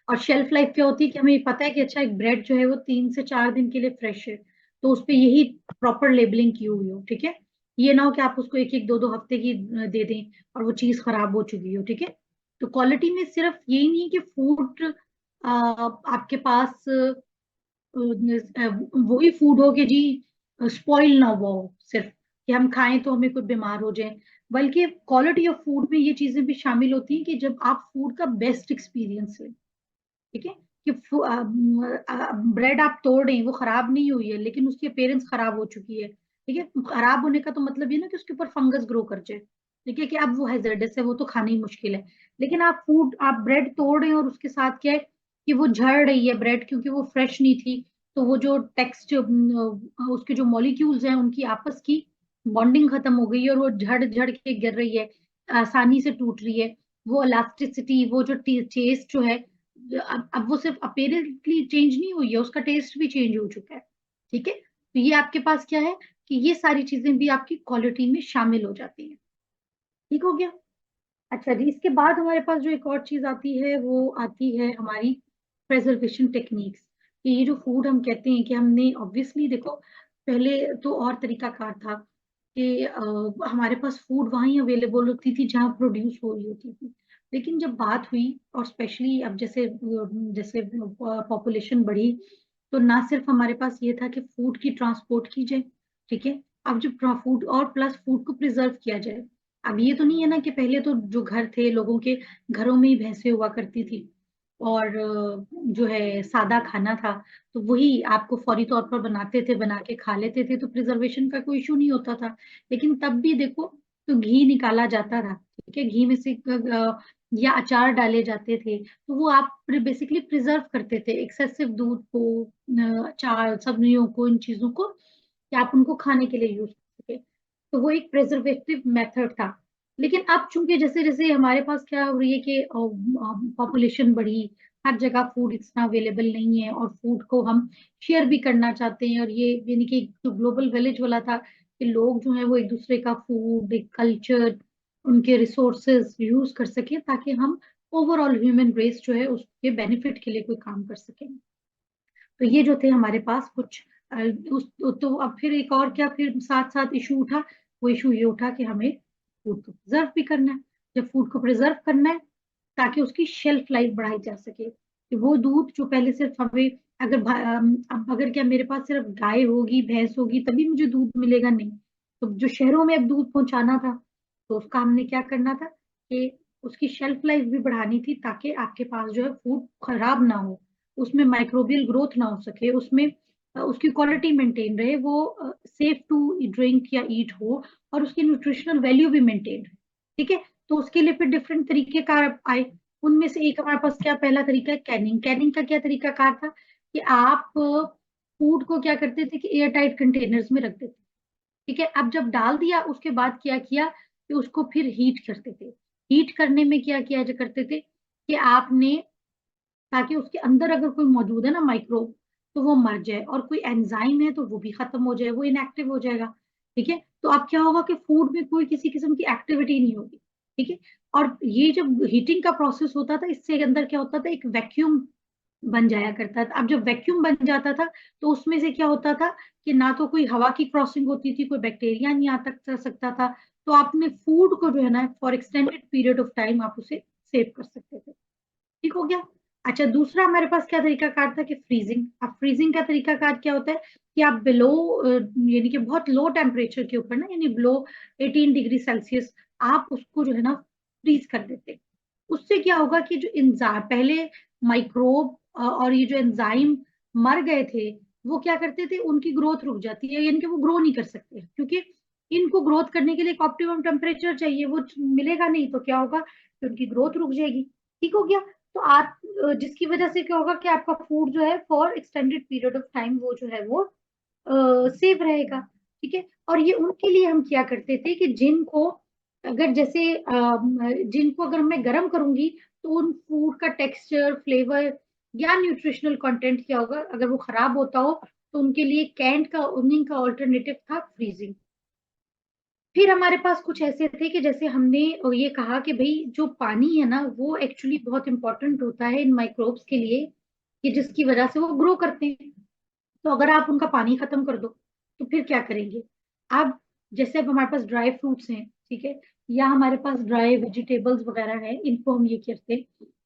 और शेल्फ लाइफ क्या होती है कि हमें पता है कि अच्छा एक ब्रेड जो है वो 3 से 4 दिन के लिए फ्रेश है, तो उस पे यही प्रॉपर लेबलिंग की हुई हो, ठीक है। ये ना हो कि आप उसको एक एक दो दो हफ्ते की दे दें और वो चीज खराब हो चुकी हो, ठीक है। तो क्वालिटी में सिर्फ यही नहीं कि फूड आपके पास वही फूड हो कि जी स्पॉइल ना हुआ हो सिर्फ, कि हम खाएं तो हमें कुछ बीमार हो जाए, बल्कि क्वालिटी ऑफ फूड में ये चीजें भी शामिल होती हैं कि जब आप फूड का बेस्ट एक्सपीरियंस है, ठीक है, कि ब्रेड आप तोड़ रहे हैं वो खराब नहीं हुई है लेकिन उसकी अपीयरेंस खराब हो चुकी है, ठीक है। खराब होने का तो मतलब ये ना कि उसके ऊपर फंगस ग्रो कर जाए, ठीक है, कि अब वो हैजर्डस है, वो तो खाना ही मुश्किल है। लेकिन आप ब्रेड तोड़ रहे हैं और उसके साथ क्या है कि वो झड़ रही है ब्रेड, क्योंकि वो फ्रेश नहीं थी, तो वो जो टेक्स्ट उसके जो मॉलिक्यूल्स हैं उनकी आपस की बॉन्डिंग खत्म हो गई है और वो झड़ झड़ के गिर रही है, आसानी से टूट रही है। वो इलास्टिसिटी, वो जो टेस्ट जो है, अब वो सिर्फ अपेरेंटली चेंज नहीं हुई है, उसका टेस्ट भी चेंज हो चुका है, ठीक है। तो ये आपके पास क्या है कि ये सारी चीजें भी आपकी क्वालिटी में शामिल हो जाती हैं, ठीक हो गया। अच्छा जी, इसके बाद हमारे पास जो एक और चीज आती है वो आती है हमारी प्रेजर्वेशन टेक्निक्स। कि ये जो फूड हम कहते हैं कि हमने ऑब्वियसली देखो, पहले तो और तरीकाकार था कि हमारे पास फूड वहीं अवेलेबल होती थी जहाँ प्रोड्यूस हो रही होती थी। लेकिन जब बात हुई, और स्पेशली अब जैसे जैसे पॉपुलेशन बढ़ी, तो ना सिर्फ हमारे पास ये था कि फूड की ट्रांसपोर्ट की जाए, ठीक है, अब जब फूड और प्लस फूड को प्रिजर्व किया जाए। अब ये तो नहीं है ना कि पहले तो जो घर थे लोगों के, घरों में ही भैंसें हुआ करती थी, और जो है सादा खाना था, तो वही आपको फौरी तौर पर बनाते थे, बना के खा लेते थे, तो प्रिजर्वेशन का कोई इशू नहीं होता था। लेकिन तब भी देखो, तो घी निकाला जाता था, ठीक है, घी में से या अचार डाले जाते थे, तो वो आप बेसिकली प्रिजर्व करते थे एक्सेसिव दूध को, अचार, सब्जियों को, इन चीजों को, कि आप उनको खाने के लिए यूज कर सके। तो वो एक प्रिजर्वेटिव मेथड था। लेकिन अब चूंकि जैसे जैसे हमारे पास क्या हो रही है कि पॉपुलेशन बढ़ी, हर जगह फूड इतना अवेलेबल नहीं है, और फूड को हम शेयर भी करना चाहते हैं, और ये यानी कि जो ग्लोबल विलेज वाला था कि लोग जो है वो एक दूसरे का फूड, एक कल्चर, उनके रिसोर्सेज यूज कर सके, ताकि हम ओवरऑल ह्यूमन रेस जो है उसके बेनिफिट के लिए कोई काम कर सके। तो ये जो थे हमारे पास कुछ उस, तो अब फिर एक और क्या, फिर साथ साथ इशू उठा। वो इशू ये उठा कि हमें फूड को प्रिजर्व भी करना है। जब फूड को प्रिजर्व करना है, ताकि उसकी शेल्फ लाइफ बढ़ाई जा सके, कि वो दूध जो पहले सिर्फ हमें, अब अगर क्या मेरे पास सिर्फ गाय होगी, भैंस होगी, तभी मुझे दूध मिलेगा, नहीं। तो जो शहरों में अब दूध पहुंचाना था, तो उसका हमने क्या करना था कि उसकी शेल्फ लाइफ भी बढ़ानी थी, ताकि आपके पास जो है फूड खराब ना हो, उसमें माइक्रोबियल ग्रोथ ना हो सके, उसमें उसकी क्वालिटी मेंटेन रहे, वो सेफ टू ड्रिंक या ईट हो, और उसकी न्यूट्रिशनल वैल्यू भी मेंटेन रहे, ठीक है। तो उसके लिए फिर डिफरेंट तरीके का आए। उनमें से एक हमारे पास क्या पहला तरीका है, कैनिंग। कैनिंग का क्या तरीका कार था कि आप फूड को क्या करते थे कि एयर टाइट कंटेनर्स में रखते थे, ठीक है। अब जब डाल दिया, उसके बाद क्या किया कि उसको फिर हीट करते थे। हीट करने में क्या किया जो करते थे कि आपने, ताकि उसके अंदर अगर कोई मौजूद है ना माइक्रोब, तो वो मर जाए, और कोई एंजाइम है तो वो भी खत्म हो जाए, वो इनएक्टिव हो जाएगा, ठीक है। तो अब क्या होगा कि फूड में कोई किसी किस्म की एक्टिविटी नहीं होगी, ठीक है। और ये जब हीटिंग का प्रोसेस होता था, इससे अंदर क्या होता था, एक वैक्यूम बन जाया करता था। अब जब वैक्यूम बन जाता था, तो उसमें से क्या होता था कि ना तो कोई हवा की क्रॉसिंग होती थी, कोई बैक्टीरिया नहीं आ तक जा सकता था, तो आपने फूड को जो है ना for extended period of time आप उसे सेव कर सकते थे, ठीक हो गया। अच्छा, दूसरा हमारे पास क्या तरीका कार था कि फ्रीजिंग। अब फ्रीजिंग का तरीका कार क्या होता है कि आप बिलो, यानी कि बहुत लो टेम्परेचर के ऊपर ना, यानी बिलो 18 डिग्री सेल्सियस, आप उसको जो है ना फ्रीज कर देते। उससे क्या होगा कि जो इंजाम पहले माइक्रोब और ये जो एंजाइम मर गए थे, वो क्या करते थे, उनकी ग्रोथ रुक जाती है, यानी कि वो ग्रो नहीं कर सकते, क्योंकि इनको ग्रोथ करने के लिए एक ऑप्टिमम टेम्परेचर चाहिए, वो मिलेगा नहीं, तो क्या होगा कि उनकी ग्रोथ रुक जाएगी, ठीक हो गया। तो आप जिसकी वजह से क्या होगा कि आपका फूड जो है for extended period of time वो जो है वो सेफ रहेगा, ठीक है। और ये उनके लिए हम क्या करते थे कि जिनको, अगर जैसे जिनको अगर मैं गर्म करूंगी, तो उन फूड का टेक्सचर, फ्लेवर या न्यूट्रिशनल कंटेंट क्या होगा, अगर वो खराब होता हो, तो उनके लिए कैंड का, उन्हीं का ऑल्टरनेटिव था फ्रीजिंग। फिर हमारे पास कुछ ऐसे थे कि जैसे हमने ये कहा कि भाई जो पानी है ना, वो एक्चुअली बहुत इंपॉर्टेंट होता है इन माइक्रोब्स के लिए, कि जिसकी वजह से वो ग्रो करते हैं। तो अगर आप उनका पानी खत्म कर दो, तो फिर क्या करेंगे। अब जैसे अब हमारे पास ड्राई फ्रूट्स हैं, ठीक है, या हमारे पास ड्राई वेजिटेबल्स वगैरह हैं, इनको हम ये करते हैं,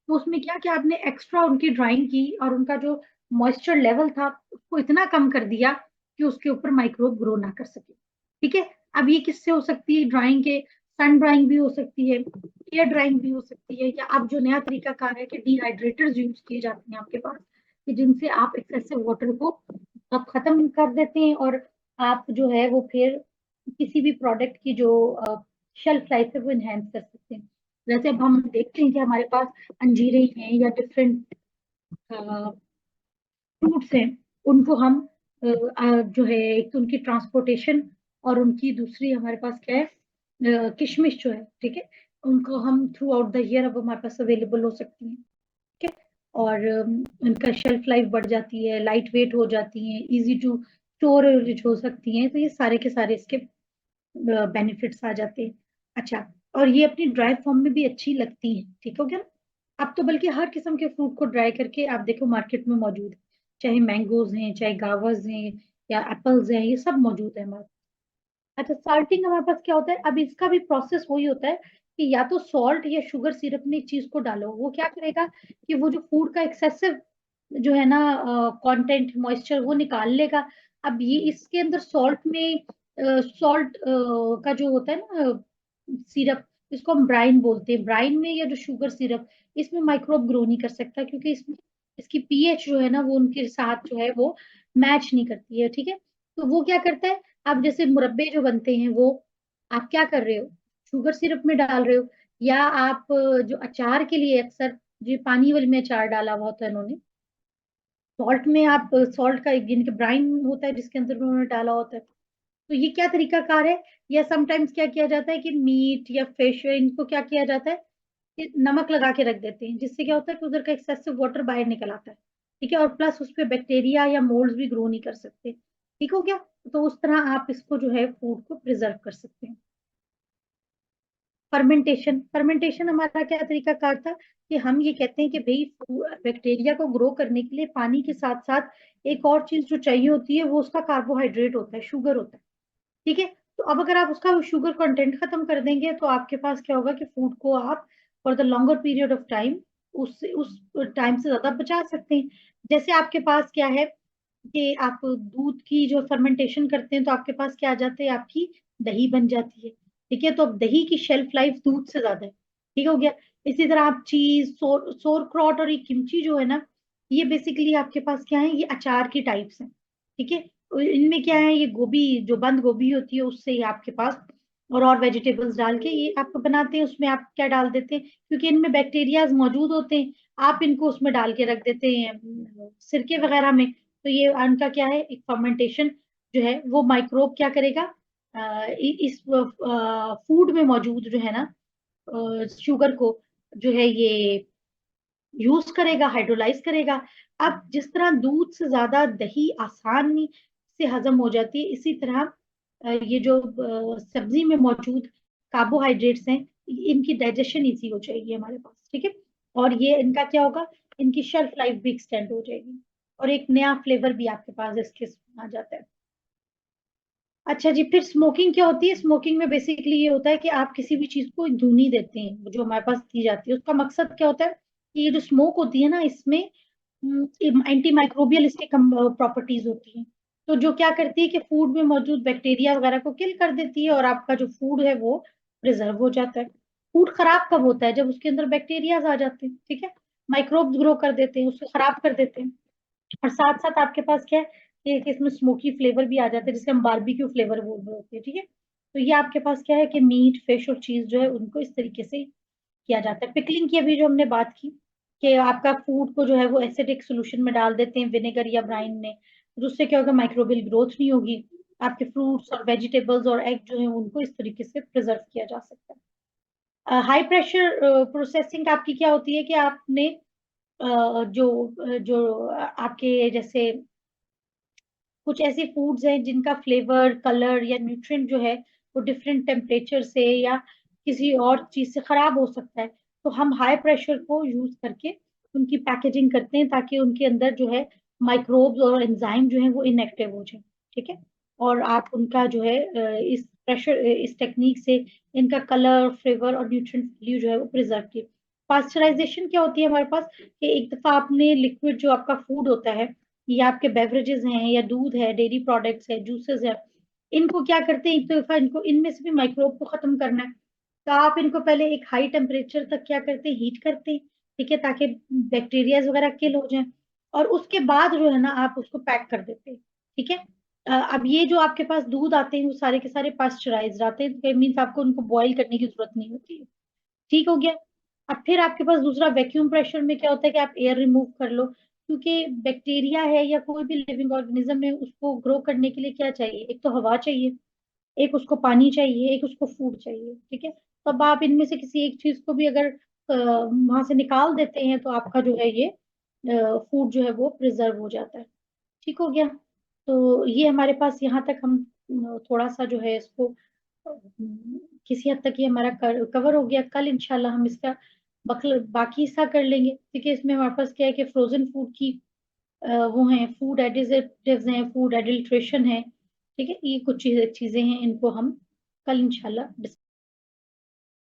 तो उसमें क्या क्या आपने एक्स्ट्रा उनकी ड्राइंग की, और उनका जो मॉइस्चर लेवल था उसको इतना कम कर दिया कि उसके ऊपर माइक्रोब ग्रो ना कर सके, ठीक है। अब ये किससे हो सकती है ड्राइंग के, सन ड्राइंग भी हो सकती है, एयर ड्राइंग भी हो सकती है, या अब जो नया तरीका कार है कि डिहाइड्रेटर्स यूज किए जाते हैं आपके पास, कि जिनसे आप एक्सेसिव वाटर को आप खत्म कर देते हैं, और आप जो है वो फिर किसी भी प्रोडक्ट की जो शेल्फ लाइफ है वो इनहेंस कर सकते हैं। जैसे अब हम देखते हैं कि हमारे पास अंजीरें हैं या डिफरेंट फ्रूट्स हैं, उनको हम जो है, एक तो उनकी ट्रांसपोर्टेशन, और उनकी दूसरी हमारे पास क्या है, किशमिश जो है, ठीक है, उनको हम थ्रू आउट द ईयर अब हमारे पास अवेलेबल हो सकती हैं, ठीक है। और उनका शेल्फ लाइफ बढ़ जाती है, लाइट वेट हो जाती हैं, इजी टू स्टोरेज हो सकती हैं, तो ये सारे के सारे इसके बेनिफिट्स आ जाते हैं। अच्छा, और ये अपनी ड्राई फॉर्म में भी अच्छी लगती है। ठीक हो गया। अब तो बल्कि हर किस्म के फ्रूट को ड्राई करके आप देखो मार्केट में मौजूद है, चाहे मैंगोज हैं, चाहे गावर्स हैं, या एप्पल्स हैं, ये सब मौजूद है हमारे। अच्छा, साल्टिंग हमारे पास क्या होता है, अब इसका भी प्रोसेस वही होता है कि या तो सॉल्ट या शुगर सिरप में एक चीज को डालो, वो क्या करेगा कि वो जो फूड का एक्सेसिव जो है ना कंटेंट मॉइस्चर वो निकाल लेगा। अब ये इसके अंदर सॉल्ट में सॉल्ट का जो होता है ना सिरप, इसको हम ब्राइन बोलते हैं। ब्राइन में या जो शुगर सिरप, इसमें माइक्रोब ग्रो नहीं कर सकता, क्योंकि इसमें इसकी पीएच जो है ना वो उनके साथ जो है वो मैच नहीं करती है। ठीक है। तो वो क्या करता है, आप जैसे मुरब्बे जो बनते हैं वो आप क्या कर रहे हो, शुगर सिरप में डाल रहे हो, या आप जो अचार के लिए अक्सर जो पानी वाले में अचार डाला हुआ होता है इन्होंने, सॉल्ट में आप सॉल्ट का एक जिनके ब्राइन होता है जिसके अंदर उन्होंने डाला होता है। तो ये क्या तरीका कार है। या समटाइम्स क्या किया जाता है कि मीट या फिश इनको क्या किया जाता है कि नमक लगा के रख देते हैं, जिससे क्या होता है कि उधर का एक्सेसिव वाटर बाहर निकल आता है। ठीक है। और प्लस उस पर बैक्टीरिया या मोल्ड भी ग्रो नहीं कर सकते। ठीक हो गया। तो उस तरह आप इसको जो है फूड को प्रिजर्व कर सकते हैं। फर्मेंटेशन, फर्मेंटेशन हमारा क्या तरीका कार था कि हम ये कहते हैं कि भाई बैक्टीरिया को ग्रो करने के लिए पानी के साथ साथ एक और चीज जो चाहिए होती है वो उसका कार्बोहाइड्रेट होता है, शुगर होता है। ठीक है। तो अब अगर आप उसका शुगर कंटेंट खत्म कर देंगे तो आपके पास क्या होगा कि फूड को आप for the longer period of time उस टाइम से ज्यादा बचा सकते हैं। जैसे आपके पास क्या है कि आप दूध की जो फर्मेंटेशन करते हैं तो आपके पास क्या आ जाते हैं, आपकी दही बन जाती है। ठीक है। तो अब दही की शेल्फ लाइफ दूध से ज्यादा है। ठीक हो गया। इसी तरह आप चीज सोर क्रॉट और ये किमची जो है ना, ये बेसिकली आपके पास क्या है, ये अचार की टाइप्स हैं। ठीक है। और इनमें क्या है, ये गोभी जो बंद गोभी होती है उससे ही आपके पास और वेजिटेबल्स डाल के ये आप बनाते हैं। उसमें आप क्या डाल देते हैं, क्योंकि इनमें बैक्टीरियाज मौजूद होते हैं, आप इनको उसमें डाल के रख देते हैं सिरके वगैरह में। तो ये उनका क्या है, एक फर्मेंटेशन जो है वो माइक्रोब क्या करेगा, इस फूड में मौजूद जो है ना शुगर को जो है ये यूज करेगा, हाइड्रोलाइज करेगा। अब जिस तरह दूध से ज्यादा दही आसानी से हजम हो जाती है, इसी तरह ये जो सब्जी में मौजूद कार्बोहाइड्रेट्स हैं, इनकी डाइजेशन इजी हो जाएगी हमारे पास। ठीक है। और ये इनका क्या होगा, इनकी शेल्फ लाइफ भी एक्सटेंड हो जाएगी, और एक नया फ्लेवर भी आपके पास इसके आ जाता है। अच्छा जी, फिर स्मोकिंग क्या होती है। स्मोकिंग में बेसिकली ये होता है कि आप किसी भी चीज को धुनी देते हैं जो हमारे पास दी जाती है, उसका मकसद क्या होता है कि ये जो स्मोक होती है ना इसमें एंटी माइक्रोबियल इसकी प्रॉपर्टीज होती हैं। तो जो क्या करती है कि फूड में मौजूद बैक्टीरिया वगैरह को किल कर देती है, और आपका जो फूड है वो प्रिजर्व हो जाता है। फूड खराब कब होता है, जब उसके अंदर बैक्टीरियाज आ जाते हैं। ठीक है। माइक्रोब्स ग्रो कर देते हैं, उसको खराब कर देते हैं। और साथ साथ आपके पास क्या है कि इसमें स्मोकी फ्लेवर भी आ जाता है, जिसे हम बारबेक्यू फ्लेवर बोल रहे होते हैं। ठीक है। तो ये आपके पास क्या है कि मीट फिश और चीज जो है उनको इस तरीके से किया जाता है। पिकलिंग की अभी जो हमने बात की कि आपका फूड को जो है वो एसिडिक सोल्यूशन में डाल देते हैं विनेगर या ब्राइन में, तो उससे क्या होगा, माइक्रोबियल ग्रोथ नहीं होगी। आपके फ्रूट्स और वेजिटेबल्स और एग जो है उनको इस तरीके से प्रिजर्व किया जा सकता है। हाई प्रेशर प्रोसेसिंग आपकी क्या होती है कि आपने जो आपके जैसे कुछ ऐसे फूड्स हैं जिनका फ्लेवर कलर या न्यूट्रिएंट जो है वो डिफरेंट टेम्परेचर से या किसी और चीज से खराब हो सकता है। तो हम हाई प्रेशर को यूज करके उनकी पैकेजिंग करते हैं ताकि उनके अंदर जो है माइक्रोब्स और एंजाइम जो है वो इनएक्टिव हो जाए। ठीक है। और आप उनका जो है इस टेक्निक से इनका कलर फ्लेवर और न्यूट्रिएंट वैल्यू जो है वो प्रिजर्व की। पास्चराइजेशन क्या होती है हमारे पास कि एक दफा आपने लिक्विड जो आपका फूड होता है या आपके बेवरेजेस हैं या दूध है, डेयरी प्रोडक्ट्स है, जूसेस है, इनको क्या करते हैं, एक दफा इनको इनमें से भी माइक्रोब को खत्म करना है, तो आप इनको पहले एक हाई टेम्परेचर तक क्या करते हैं, हीट करते हैं। ठीक है। ताकि बैक्टीरिया वगैरह किल हो जाए, और उसके बाद जो है ना आप उसको पैक कर देते हैं। ठीक है। अब ये जो आपके पास दूध आते हैं वो सारे के सारे पास्चराइज्ड आते हैं, तो मीन्स आपको उनको बॉईल करने की जरूरत नहीं होती है। ठीक हो गया। अब फिर आपके पास दूसरा वैक्यूम प्रेशर में क्या होता है कि आप एयर रिमूव कर लो, क्योंकि बैक्टीरिया है या कोई भी लिविंग ऑर्गेनिज्म है उसको ग्रो करने के लिए क्या चाहिए, एक तो हवा चाहिए, एक उसको पानी चाहिए, एक उसको फूड चाहिए। ठीक है। तो अब आप इनमें से किसी एक चीज को भी अगर वहां से निकाल देते हैं तो आपका जो है ये फूड जो है वो प्रिजर्व हो जाता है। ठीक हो गया। तो ये हमारे पास यहाँ तक हम थोड़ा सा जो है इसको किसी हद तक ये हमारा कवर हो गया। कल इंशाल्लाह हम इसका बाकी हिस्सा कर लेंगे, क्योंकि इसमें हमारे पास क्या है कि फ्रोजन फूड की वो हैं, फूड एडिटिव्स हैं, फूड एडल्ट्रेशन है। ठीक है, ये कुछ चीजें हैं, इनको हम कल इंशाल्लाह